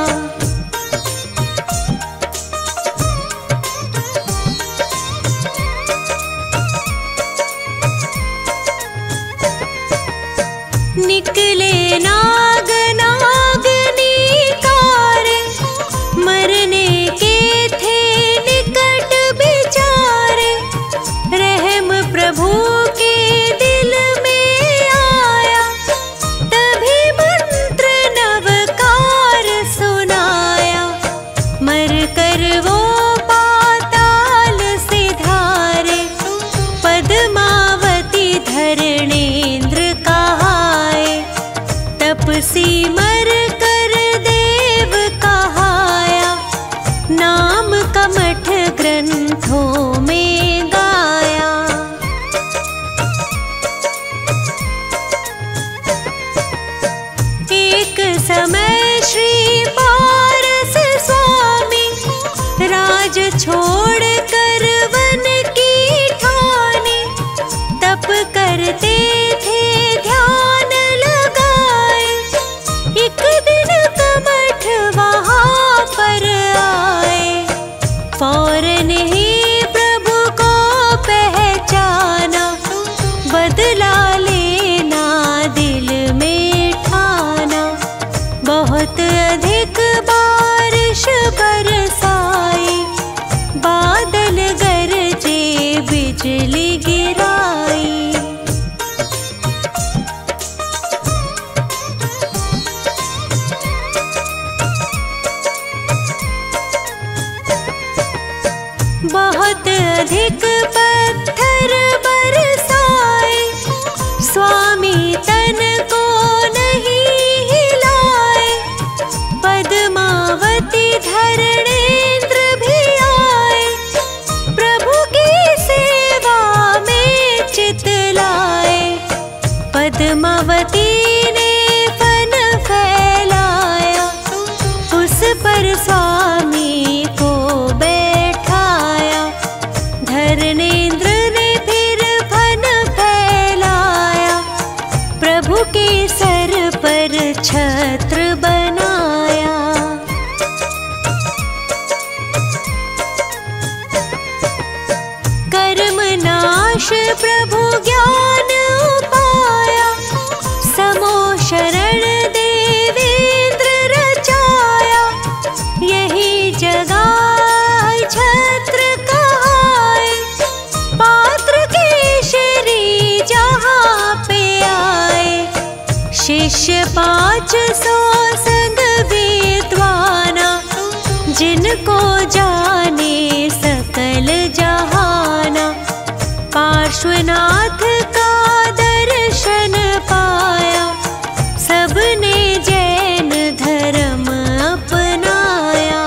निकले नाग नागनी कारे, मरने के थे निकट बिचारे। रहम प्रभु के दिल में आया, तभी मंत्र नवकार सुनाया। मर कर वो पाताल सिधारे, पद्मावती धरणेन्द्र कहाए। तपसी मर कर देव कहाया, नाम कमठ ग्रंथों में गाया। एक समय श्री पारस स्वामी, राज छोड़ कर वन की ठानी। तप करते थे ध्यान लगाए, एक दिन कमठ वहाँ पर आए। फौरन ही प्रभु को पहचाना, बदला लेना दिल में ठाना। बहुत अधिक बारिश बरसाई, बादल गरजे बिजली गिराई। बहुत अधिक पत्थर बरसाए, स्वामी तन को नहीं हिलाए। पद्मावती धरणेन्द्र भी आए, प्रभु की सेवा में चित लाए। पद्मावती ने फन फैलाया, उस पर स्वामी को बैठाया। धरणेन्द्र ने फिर फन फैलाया, प्रभु के सर पर छत्र बनाया। कर्म नाश प्रभु ज्ञान पाया, समो शरण देवेंद्र रचाया। यही जगाए छत्र कहाए, पात्र केशरी जहाँ पे आए। शिष्य 500 संग विद्वाना, जिनको जाने सकल जहाना। पार्श्वनाथ का दर्शन पाया, सबने जैन धर्म अपनाया।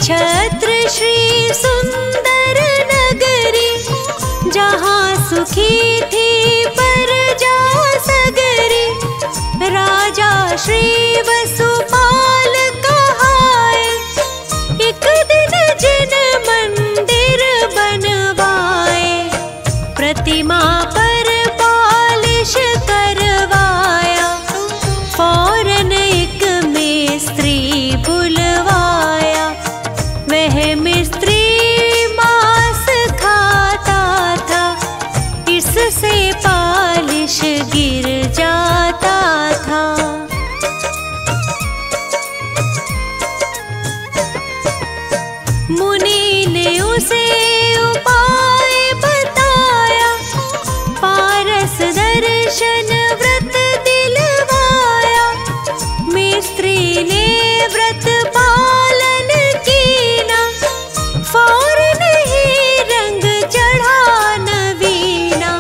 छत्र श्री सुंदर नगरी, जहाँ सुखी थी प्रजा सगरी। राजा श्री वसुपाल कहाए, एक दिन जिन मंदिर बनवाए। प्रतिमा पर पालिश करवाया, फौरन एक मिस्त्री बुलवाया। वह मिस्त्री मांस खाता था, इससे पालिश गिर जाता था। मुनि ने उसे उपाय बताया, पारस दर्शन व्रत दिलवाया। मिस्त्री ने व्रत पालन कीना, फौरन ही रंग चढ़ा नवीना।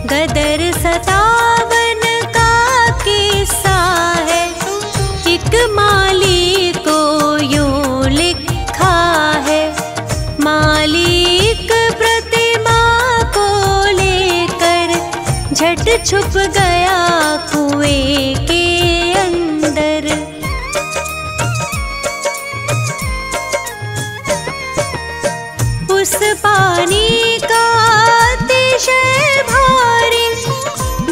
गदर 57 का किस्सा है, एक माली को यूं लिखा है। माली झट छुप गया कुएं के अंदर। उस पानी का अतिशय भारी,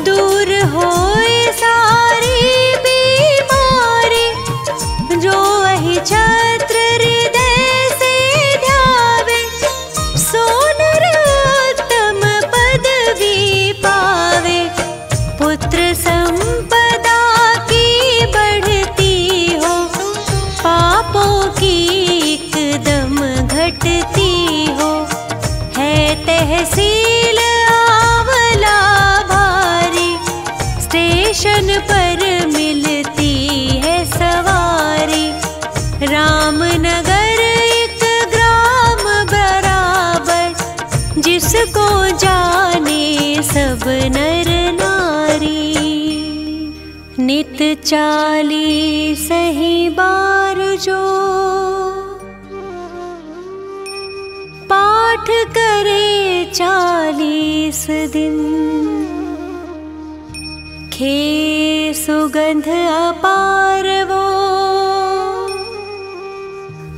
दूर होए सारी बीमारी। जो वही छत्र हृदय से ध्यावे, सो नरोत्तम पदवी पावे। पुत्र संपदा की बढ़ती हो, पापों की एकदम घटती हो। है तहसील आंवला भारी, स्टेशन पर मिलती है सवारी। रामनगर एक ग्राम बराबर, जिसको जाने सब नर नारी। नित 40 ही बार जो पाठ करे 40 दिन, खे सुगंध अपार वो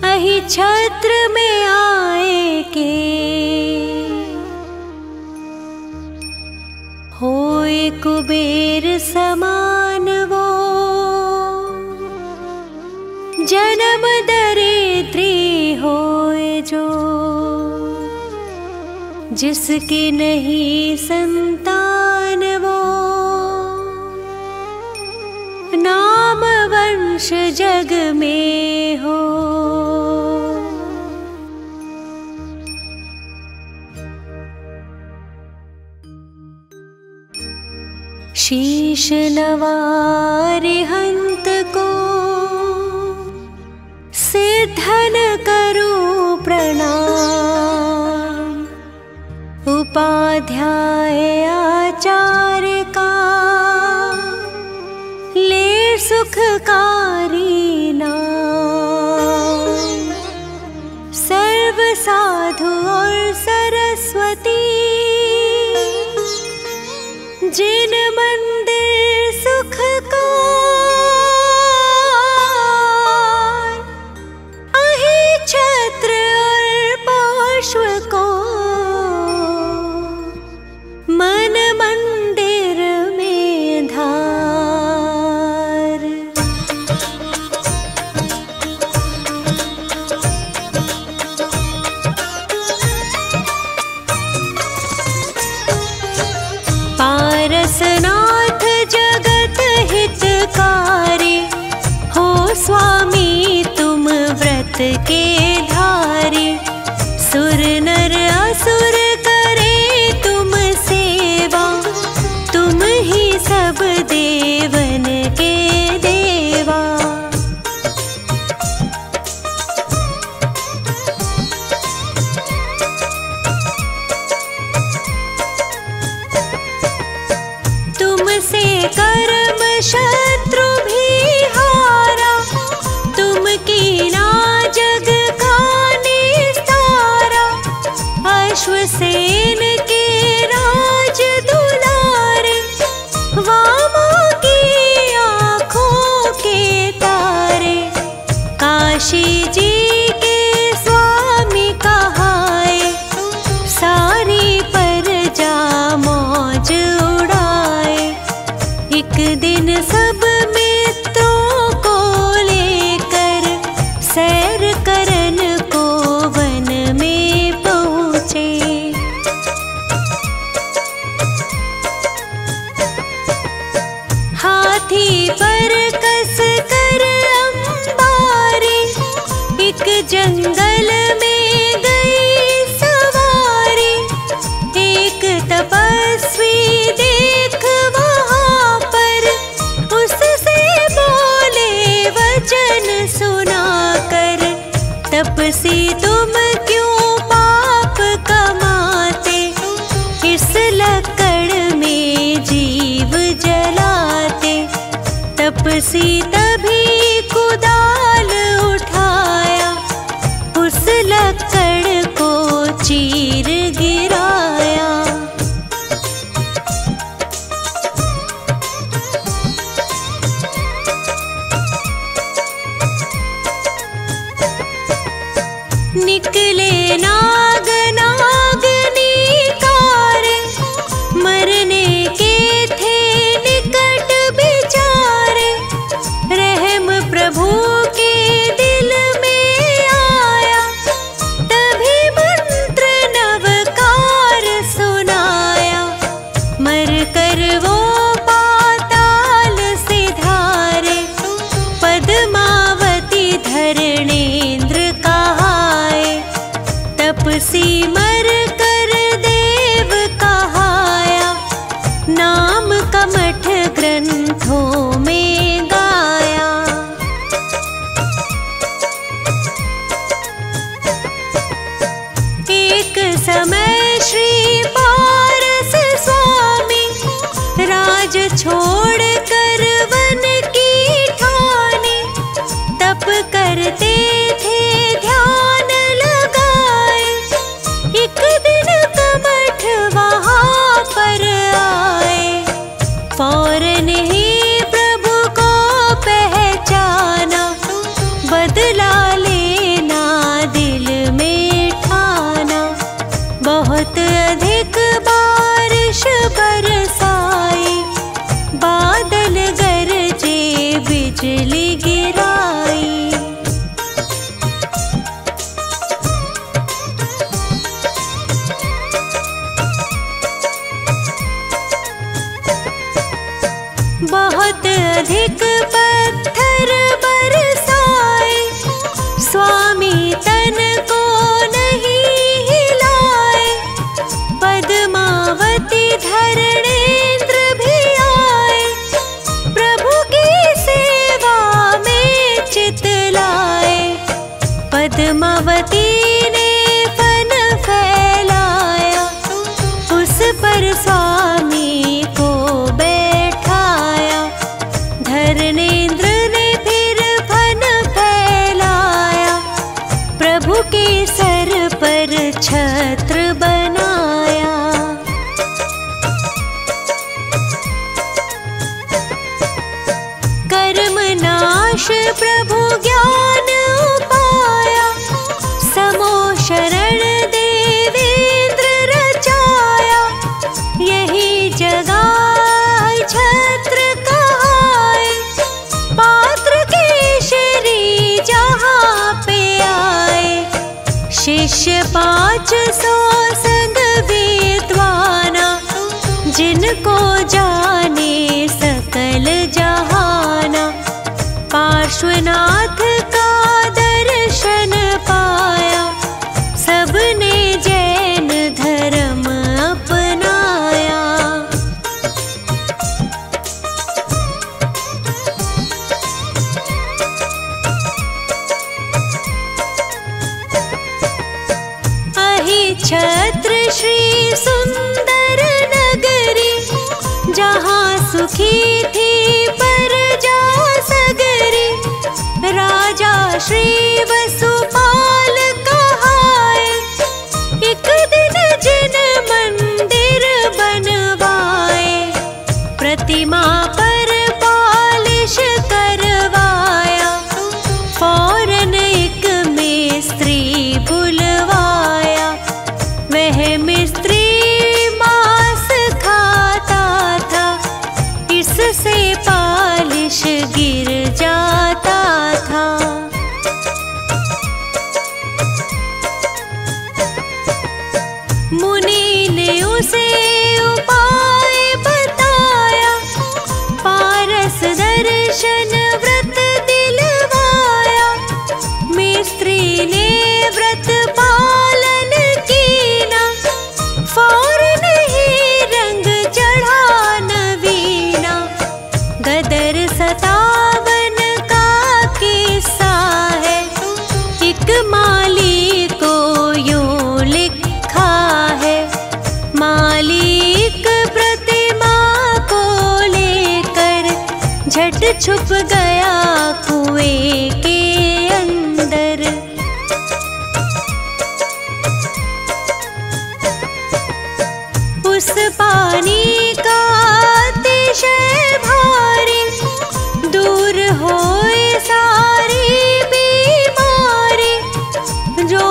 अहि छत्र में आए के। होए कुबेर समान वो जन्म दरिद्री होए जो। जिसकी नहीं संतान वो, नाम वंश जग में हो। शीश नवारे हंत को सिद्धन करूं प्रणाम। उपाध्याय आचार्य का ले सुखकारी नाम। सर्व साधु और सरस्वती, जिन मंदिर सुख का अहि छत्र और पार्श्व को, मन मंदिर में धार। पारसनाथ जगत हितकारी, हो स्वामी तुम व्रत के धारी। सुर नर असुर करे तुम सेवा, तुम ही सब देवन के देवा। तुमसे कर्म शत्रु भी हारा, तुम की ना जग का निस्तारा। अश्वसेन के राज दुलारे, वामा की आँखों के तारे। काशी जी के स्वामी कहाए, सारी प्रजा मौज उड़ाए। एक दिन सब मित्रों को लेकर सैर करन को वन में पहुँचे। हाथी पर कस कर अंबारी, एक जंगल में गई सवारी। एक तपस्वी देख वहाँ पर, उससे बोले वचन सुनाकर। तपसी तुम क्यों पाप कमाते, इस लकड़ में जीव जलाते। तपसी तभी कुदाल उठाया, उस लकड़ को चीर गिराया। निकले नाग नागनी कार, मरने के थे निकट बिचारे। रहम प्रभु के दिल में आया, तभी मंत्र नवकार सुनाया। मर कर वो पाताल से धारे, पद्मावती धरणेन्द्र कहाए। तपसी मर कर देव कहाया, नाम कमठ ग्रंथों में गाया। एक समय श्री पारस स्वामी, राज छोड़ कर वन की ठानी। तप करते थे ध्यान लगाए, एक दिन कमठ वहाँ पर आए। फौरन ही प्रभु को पहचाना, बदला लेना दिल में ठाना। बहुत अधिक बारिश बरसाई, बादल गरजे बिजली गिराई। बहुत अधिक पत्थर बरसाए, स्वामी तन को नहीं हिलाए। पद्मावती धरणेन्द्र भी आए, प्रभु की सेवा में चित लाए। पद्मावती ने फन फैलाया, उस पर स्वामी को बैठाया। धरणेन्द्र ने फिर फन फैलाया, प्रभु के सर पर छत्र बनाया। कर्म नाश प्रभु ज्ञान पाया, समो शरण देवेंद्र रचाया। यही जगह छत्र कहाए, पात्र केशरी जहाँ पे आए। शिष्य 500 संग विद्वाना, जिनको जाने सकल जहाना। पार्श्वनाथ का दर्शन पाया, सबने जैन धर्म अपनाया। छत्र श्री सुंदर नगरी, जहाँ सुखी थी प्रजा सगरी। राजा श्री वसुपाल कहाए, एक दिन जिन मंदिर बनवाए। प्रतिमा पर पालिश करवाया, फौरन एक मिस्त्री बुलवाया। वह मिस्त्री मांस खाता था, इससे पालिश गिर जाता था। मुनि ने उसे उपाय बताया, पारस दर्शन व्रत दिलवाया। मिस्त्री ने व्रत पालन कीना, फौरन ही रंग चढ़ा नवीना। गदर 57 का किस्सा है, एक माली को यूं लिखा है। मालिक प्रतिमा को लेकर झट छुप गया कुएं के अंदर। उस पानी का अतिशय भारी, दूर होए सारी बीमारी। जो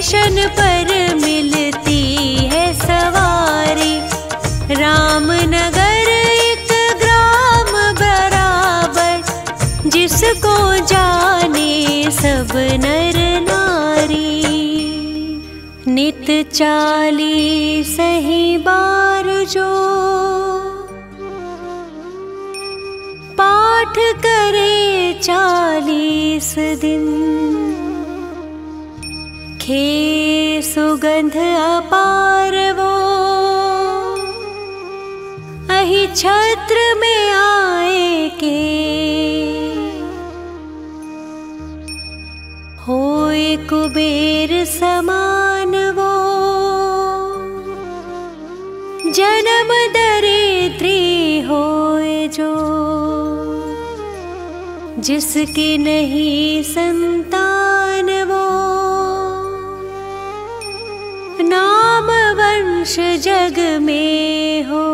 स्टेशन पर मिलती है सवारी। रामनगर एक ग्राम बराबर, जिसको जाने सब नर नारी। नित 40 ही बार जो पाठ करे 40 दिन, खे सुगंध अपार वो अहि छत्र में आए के। होए कुबेर समान वो जन्म दरिद्री होए जो, जिसकी नहीं संतान वो नाम वंश जग में हो।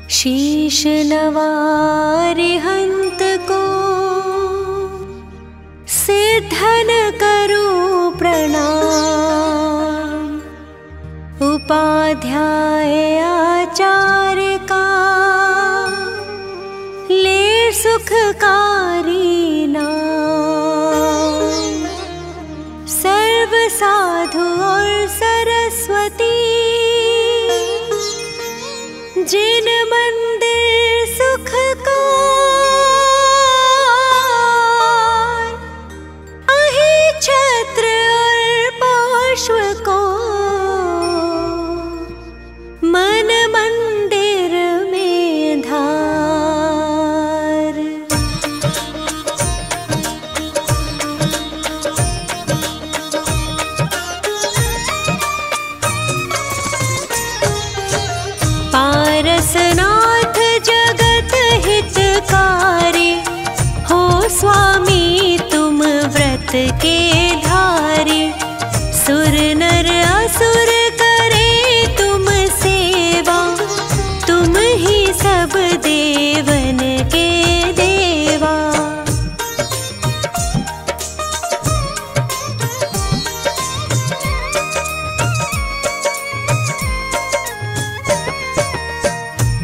शीश नवारे हंत को सिद्धन करूं प्रणाम। उपाध्याय आचार्य का ले सुखकारी नाम। सर्व साधु और सरस्वती जिन मंदिर सुख का, अहि छत्र और पार्श्व को मन मंदिर में धार। पारसनाथ जगत हितकारी, हो स्वामी तुम व्रत के धारी। सुर नर असुर करे तुम सेवा, तुम ही सब देवन के देवा।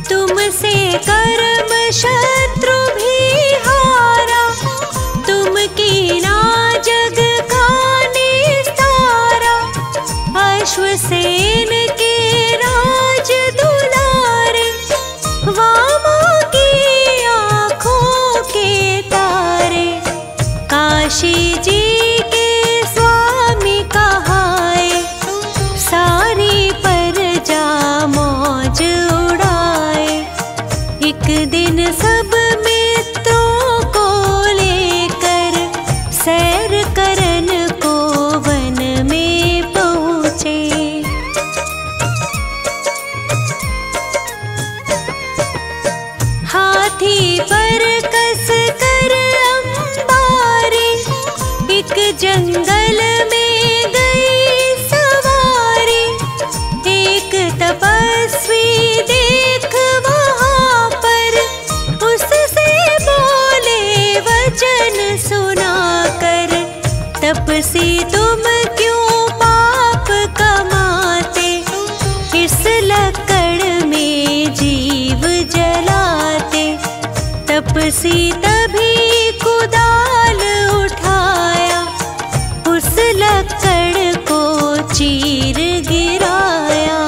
तुमसे कर्म शत्रु भी हारा, तुम कीना जग का निस्तारा। अश्वसेन के राज दुलारे, वामा की आँखों के तारे। काशी जी के स्वामी कहाए, सारी प्रजा मौज उड़ाए। एक दिन सब मित्रों को लेकर सैर करन को वन में पहुँचे। हाथी पर कस कर अंबारी, एक जंगल में गई सवारी। एक तपस्वी देख वहाँ पर, उससे बोले वचन सुनाकर। तपसी तुम क्यों पाप कमाते, इस लकड़ में जीव जलाते। तपसी तभी कुदाल उठाया, उस लकड़ को चीर गिराया।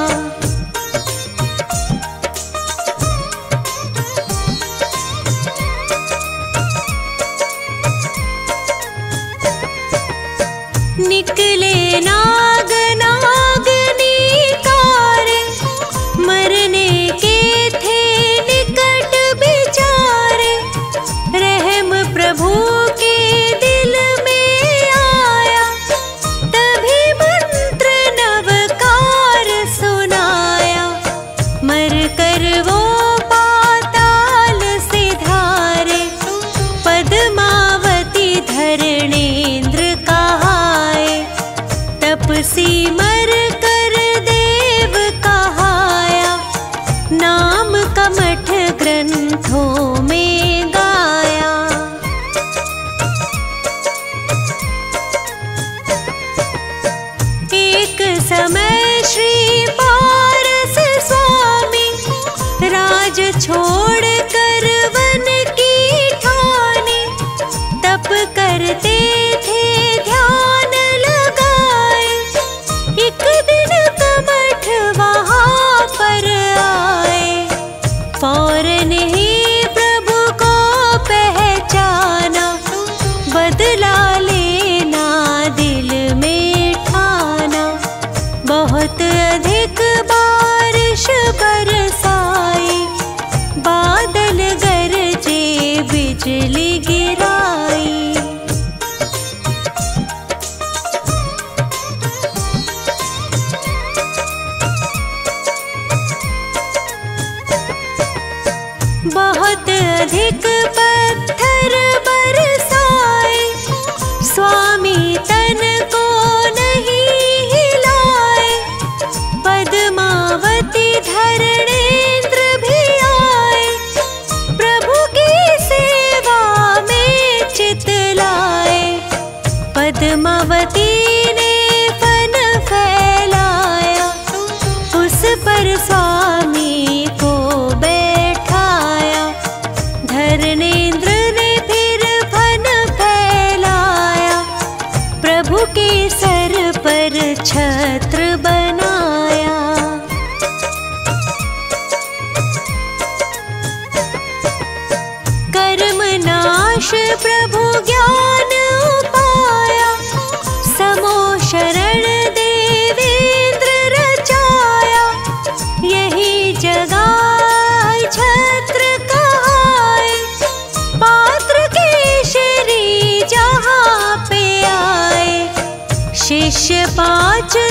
निकले नाग नागनी कारे, मरने के थे निकट बिचारे। रहम प्रभु के दिल में आया, तभी मंत्र नवकार सुनाया। मर कर वो पाताल सिधारे, पद्मावती धरणेन्द्र कहाए। तपसी मर कर देव कहाया, नाम कमठ ग्रंथ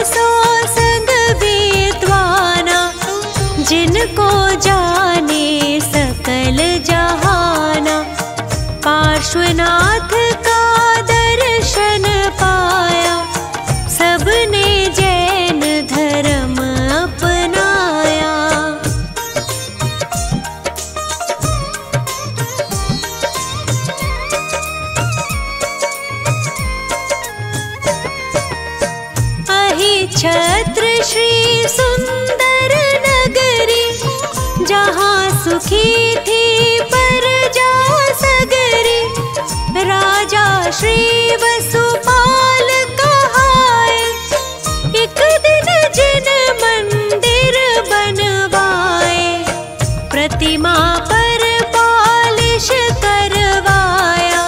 सो संग विद्वाना, जिनको जाने सकल जहाना। पार्श्वनाथ का दर्शन पाया, सबने जैन धर्म अपनाया। अहिछत्र श्री सुंदर नगरी, जहाँ सुखी थी प्रजा सगरी। राजा श्री वसुपाल कहाए, एक दिन जिन मंदिर बनवाए। प्रतिमा पर पालिश करवाया,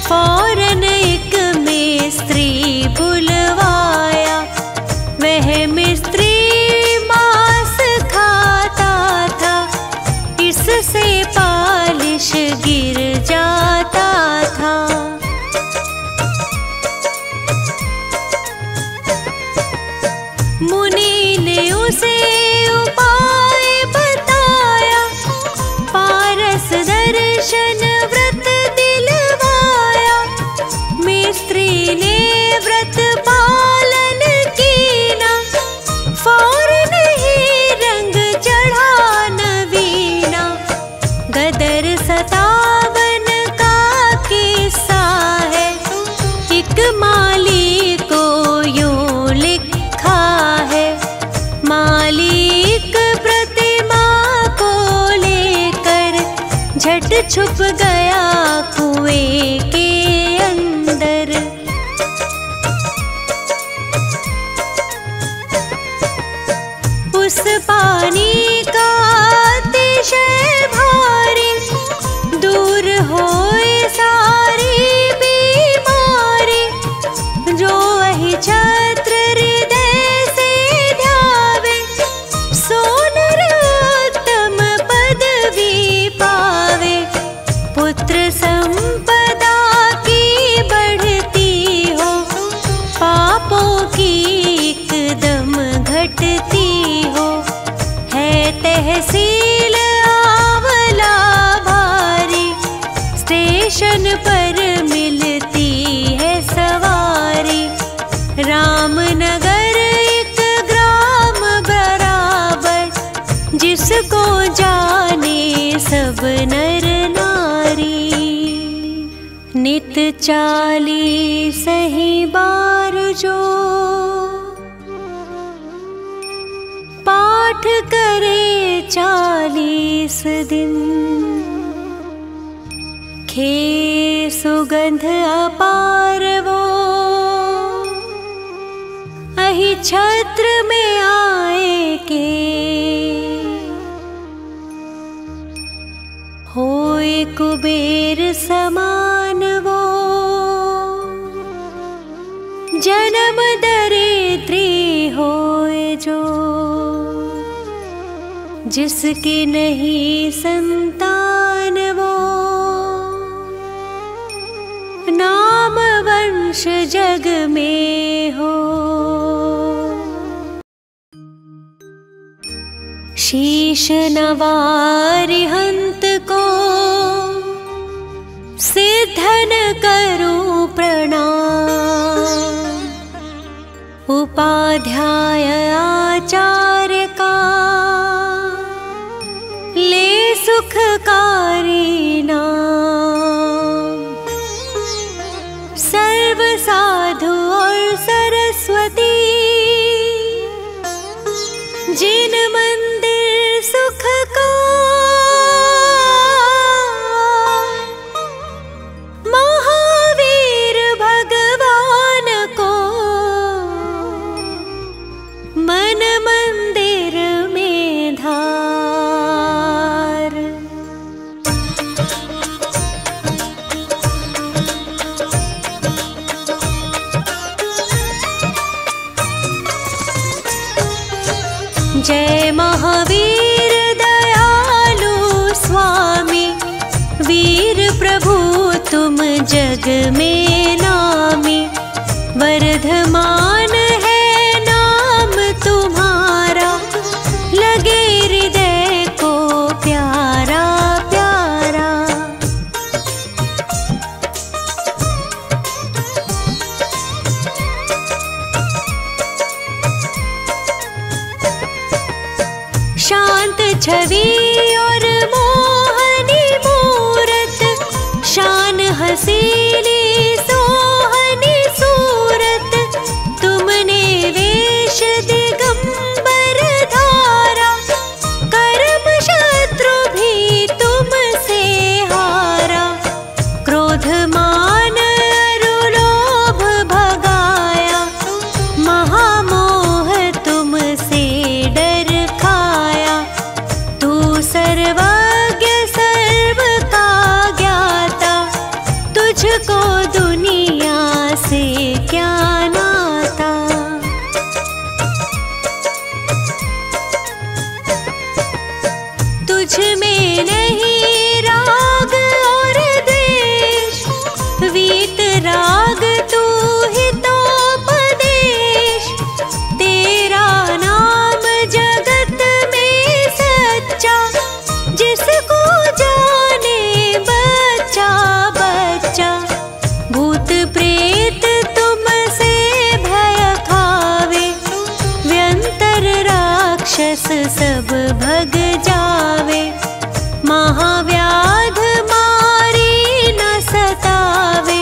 फौरन एक मिस्त्री बुलवाया। वह मिस्त्री मांस खाता था, इससे पालिश गिर जाता था। मुनि ने उसे उपाय बताया, पारस दर्शन व्रत दिलवाया। मिस्त्री ने व्रत पालन कीना, फौरन ही रंग चढ़ा नवीना। गदर 57 का किस्सा है, एक माली को यूं लिखा है। मालिक प्रतिमा को लेकर झट छुप गया कुएं के अंदर। उस पानी का अतिशय भारी, दूर होए सारी बीमारी। जो अहिछत्र हृदय से ध्यावे, सो नर उत्तम पदवी पावे। पुत्र संपदा की बढ़ती हो, पापों की एकदम घटती हो। है तहसील आंवला भारी, स्टेशन पर मिलती है सवारी। रामनगर एक ग्राम बराबर, जिसको जाने सब नर नारी। नित 40 ही बार जो पाठ करे 40 दिन। खे सुगंध अपार वो, अहिछत्र में आए के। होए कुबेर समान वो, जन्म दरिद्री होए जो। जिसकी नहीं संतान वो, नाम वंश जग में हो। शीश नवारि हंत को, सिद्धन करूं प्रणाम। उपाध्याय आचार्य का, ले सुखकारी नाम। सर्व साधु और सरस्वती, जिन मंदिर सुख का। महावीर भगवान को, मन मंदिर में धार। जय महावीर दयालु स्वामी, वीर प्रभु तुम जग में नामी। वर्धमान है छवि और मोहनी मूरत, शान हसीली सोहनी सूरत, तुमने वेश दिगंबर धारा, कर्म शत्रु भी तुमसे हारा, क्रोध मान अरुलोभ भगाया, महामोह तुमसे डर खाया, तू सर्वज्ञ सर्व का ज्ञाता, तुझको दुनिया से क्या नाता। तुझ में नहीं राग और द्वेष, वीत राग तू ही तोपदेश, तेरा नाम जगत में सच्चा, जिसको जाने बच्चा बच्चा, भूत प्रेत तुमसे भय खावे, व्यंतर राक्षस सब भग जावे, महाव्याध मारी न सतावे,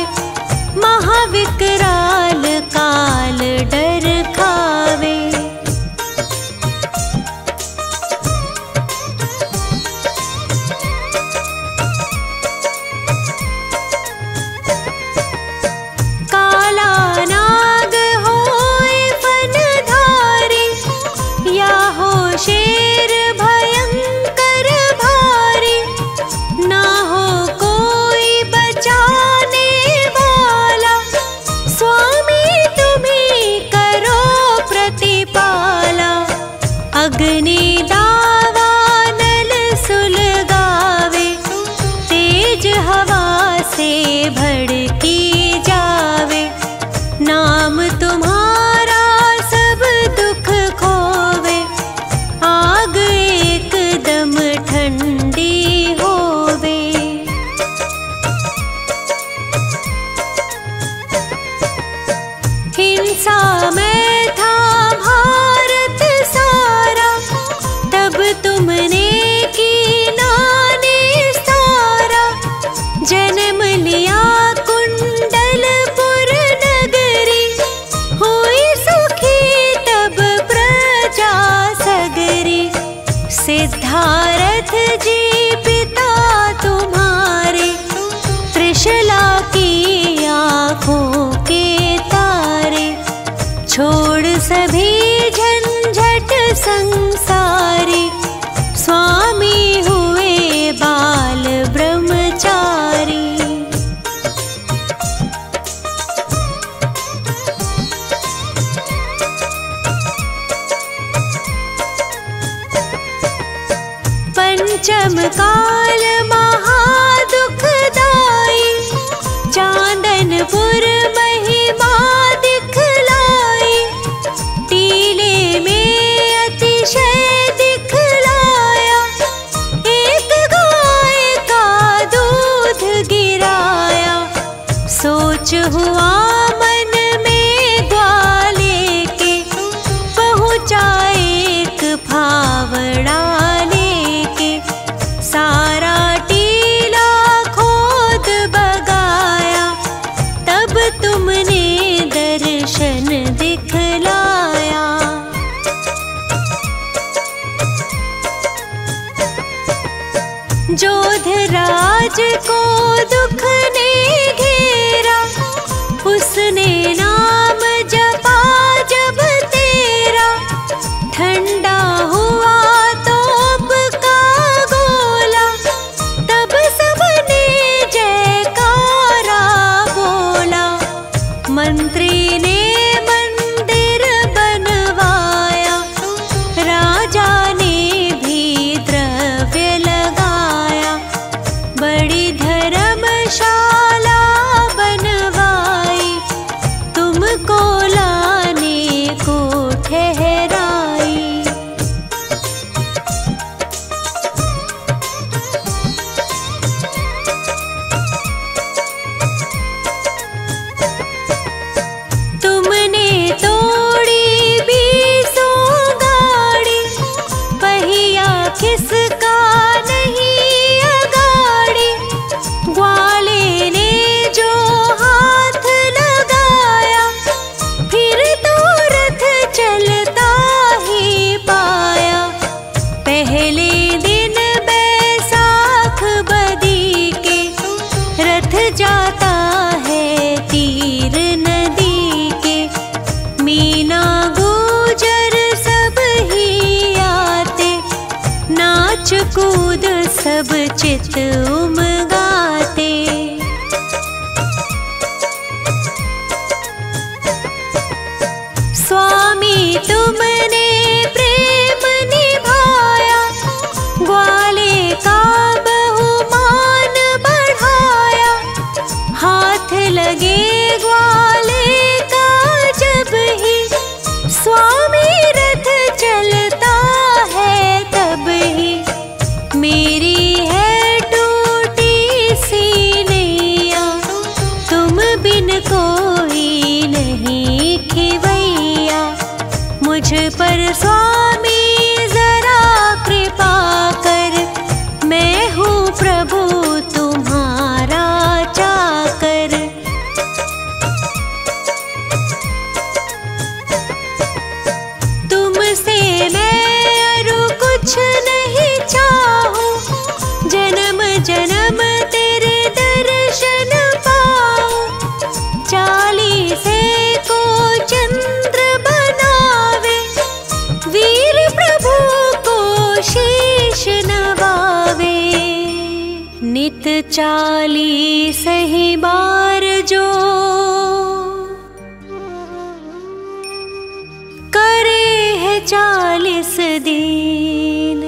महाविकराल काल डर खावे। काला नाग होए फनधारी, या हो शेर भयंकर भारी, ना हो कोई बचाने वाला, स्वामी तुम्ही करो प्रतिपाला, अग्नि दावानल सुलगावे, तेज हवा से भड़की जावे, नाम तुम्हारा सब दुख खोवे, आग एकदम ठंडी होवे। हिंसा में था भारत सारा, तब तुमने की नानी सारा, जन्म लिया कुंडलपुर नगरी, हुई सुखी तब प्रजा सगरी, सिद्धारथ जी पिता तुम्हारे, त्रिशला की आँखों के तारे, छोड़ सभी झंझट संसारी, स्वामी हुए बाल ब्रह्मचारी। पंचम काल महादुखदाई, चांदनपुर महिमा दिखलाई, टीले में अतिशय दिखलाया, एक गाय का दूध गिराया, सोच हुआ मन में ग्वाले के, पहुँचा एक फावड़ा लेके, सारा टीला खोद बगाया, तब तुमने दर्शन दिखलाया। जोधराज को दुख ने घेरा, उसने नाम जपा जब तेरा, ठंडा हुआ तोप का गोला, तब सबने जयकारा बोला, मंत्री ने मंदिर बनवाया, राजा ने भी द्रव्य लगाया, बड़ी धर्मशाला बनवाई, तुमको लाने को ठहराई। सब चित उमगाते। स्वामी तुमने प्रेम निभाया, ग्वाले का बहुमान बढ़ाया। हाथ लगे ग्वाले का जब ही, स्वामी रथ चलता है तब ही। मेरी है टूटी सी नैया, तुम बिन कोई नहीं खिवैया। मुझ पर स्वामी जरा कृपा कर, मैं हूँ प्रभु तुम्हारा चाकर। तुमसे मैं और कुछ नहीं चाहूं, जन्म जन्म तेरे दर्शन पाऊं। 40 को चंद्र बनावे, वीर प्रभु को शीश नवावे। नित 40 ही बार जो करे है 40 दिन,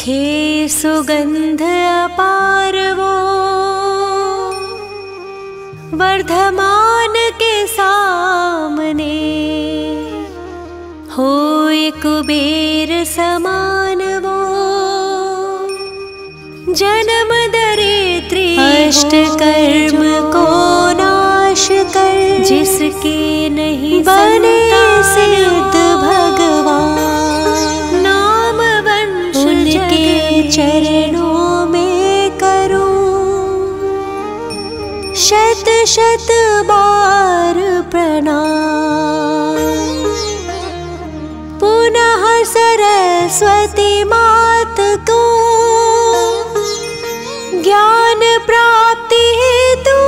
खे सुगंध अपार वो वर्धमान के सामने। होए कुबेर समान वो, जन्म दरिद्री अष्ट कर्म को नाश कर। जिसके नहीं बने सिद्ध भगवान, नाम वंश उनके चरणों में करूं शत शत बार प्रणाम। पुनः सरस्वती मात को ज्ञान प्राप्ति हेतु,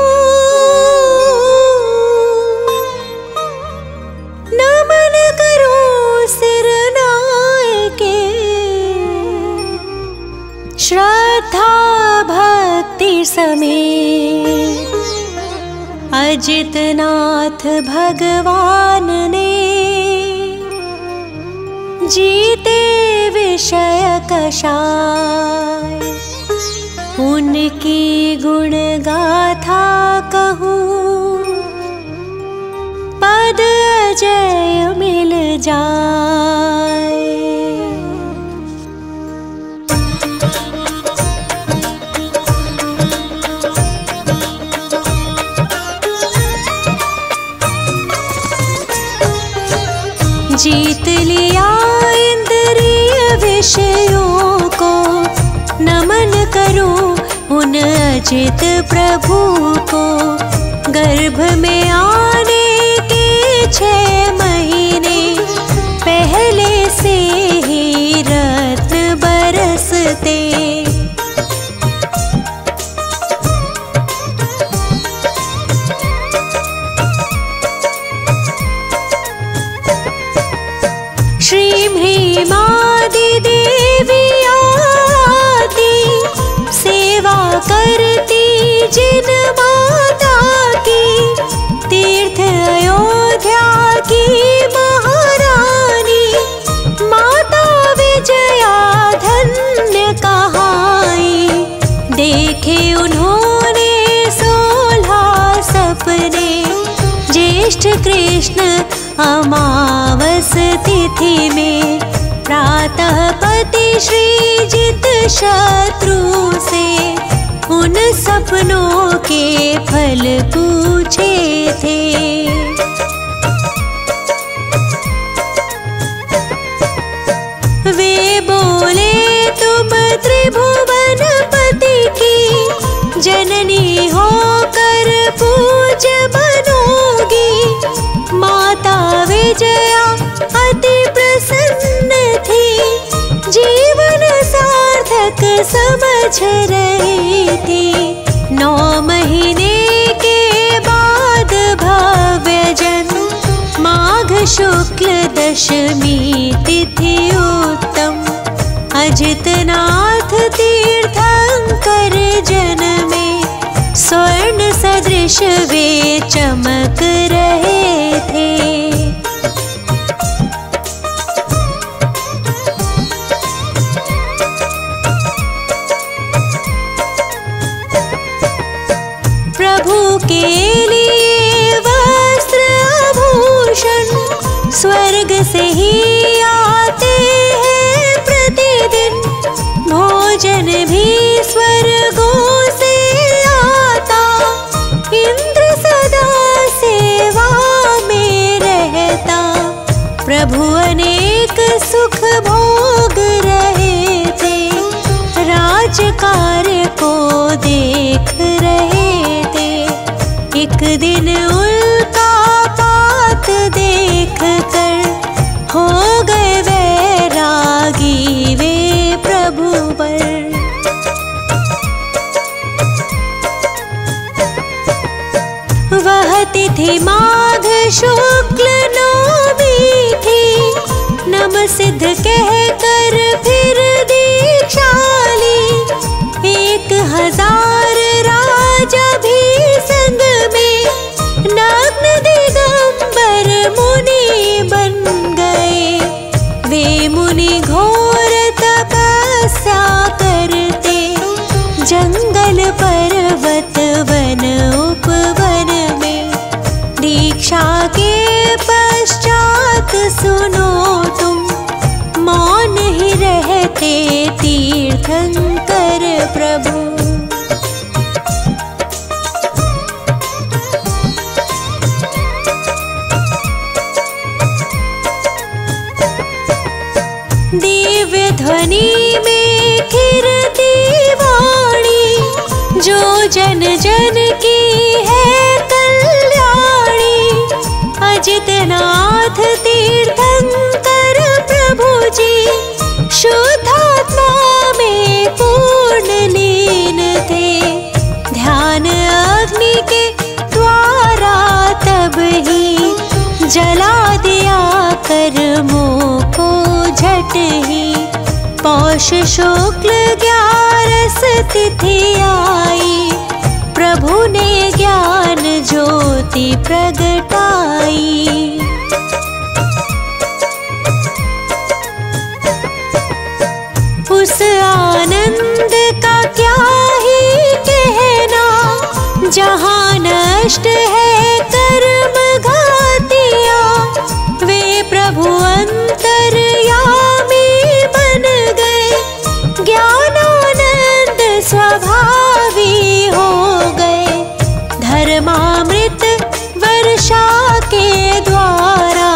नमन करो सिर नायके। श्रद्धा भक्ति समेत अजितनाथ भगवान ने, जीते विषय कषाय। उनकी गुण गाथा कहूँ, पद अजय मिल जाए। जीत लिया इंद्रिय विषयों को, नमन करो उन अजित प्रभु को। गर्भ में आने के 6 महीने पहले से ही रत्न बरसते। श्री भीमादि देवी आती, सेवा करती जिन माता की। तीर्थ अयोध्या की महारानी, माता विजया धन्य कहाई। देखे उन्होंने 16 सपने, ज्येष्ठ कृष्ण अमावस तिथि में। प्रातः पति श्रीजित शत्रु से, उन सपनों के फल पूछे थे। वे बोले तुम त्रिभुवनपति की जननी होकर पूज बनोगी। माता विजया अति प्रसन्न थी, जीवन सार्थक समझ रही थी। 9 महीने के बाद भव्य जन्म, माघ शुक्ल दशमी तिथि उत्तम। अजितना विष वे चमक रहे थे। प्रभु के लिए वस्त्र आभूषण स्वर्ग से ही आते हैं प्रतिदिन। भोजन भी स्वर्गों से आता, इंद्र सदा सेवा में रहता। प्रभु अनेक सुख भोग रहे थे, राज कार्य को देख रहे थे। एक दिन उल्का पात देख कर हो गए वैरागी वे प्रभु पर। वह तिथि माघ शुक्ल नवमी थी, नम सिद्ध कहकर फिर दीक्षा ली। 1000 राजा भी संग में नग्न दिगंबर मुनि बन गए। वे मुनि घोर तपस्या करते, जंगल पर्वत वन उपवन में। दीक्षा के पश्चात सुनो तुम, मौन ही रहते तीर्थंकर प्रभु। दिव्य ध्वनि में खिरती वाणी, जो जन जन की है कल्याणी। अजितनाथ तीर्थंकर प्रभु जी शुद्धात्मा में पूर्ण लीन थे। ध्यान अग्नि के द्वारा तब ही जला दिया कर्मों को झट ही। पौष शुक्ल 11 तिथि आई, प्रभु ने ज्ञान ज्योति प्रगटाई। उस आनंद का क्या ही कहना, जहाँ नष्ट है कर्म घातिया। वे प्रभु अंतर्यामी बन गए, ज्ञानानंद स्वभावी हो गए। धर्मामृत वर्षा के द्वारा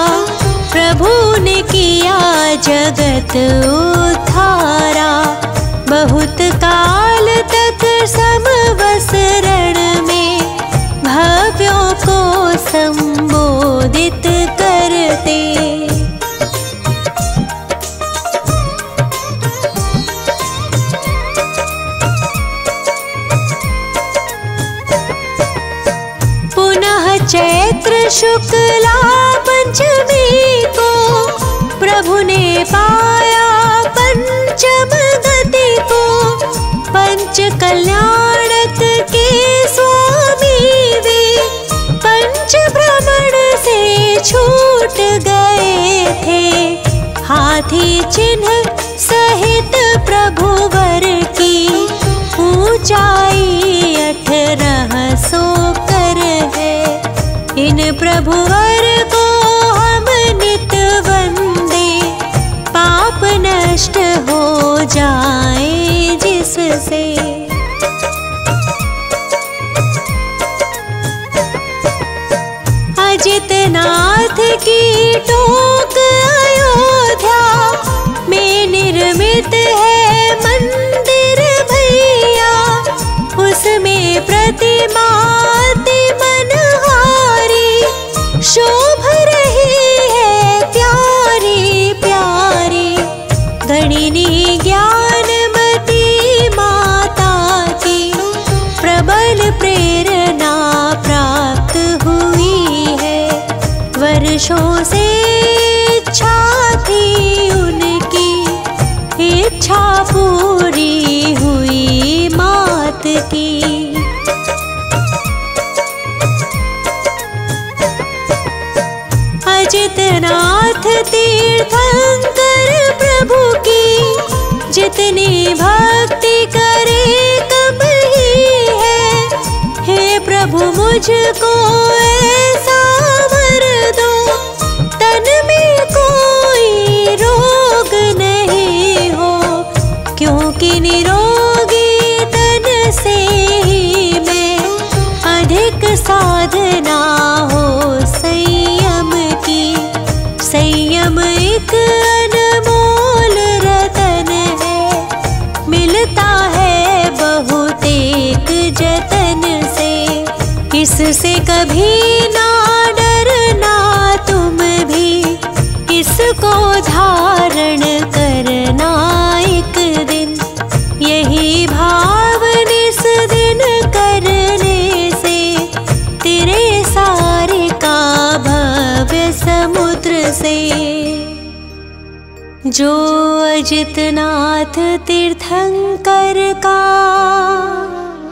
प्रभु ने किया जगत उद्धारा। बहुत काल तक समवसरण में भव्यों को संबोधित करते। पुनः चैत्र शुक्ला पंचमी को प्रभु ने पाया पंचम गति को। पंच कल्याणक के स्वामी वे पंच भ्रमण से छूट गए थे। हाथी चिन्ह सहित प्रभु वर की ऊंचाई 1800 कर है। इन प्रभु वर को हम नित वंदे, पाप नष्ट हो जाए जिससे। अजितनाथ की टोक अयोध्या में निर्मित है मंदिर भैया। उसमें प्रतिमा अति मनहारी शोभ रही है प्यारी प्यारी। गणिनी ज्ञानमती माता की प्रबल प्रेरणा प्राप्त हुई है। वर्षों से इच्छा थी उनकी, इच्छा पूरी हुई मात की। अजितनाथ तीर्थंकर प्रभु की जितनी भक्ति करे कम ही है। हे प्रभु मुझको ऐसा वर दो, तन में कोई रोग नहीं हो, क्योंकि निरोगी तन से ही मैं अधिक साधना हो संयम की। संयम एक अनमोल रतन है, मिलता है बहुत एक जतन से। इससे कभी ना डरना तुम भी, इसको धारण करना एक दिन। यही भाव निस दिन करने से तेरे सारे का भव्य समुद्र से। जो अजितनाथ तीर्थंकर का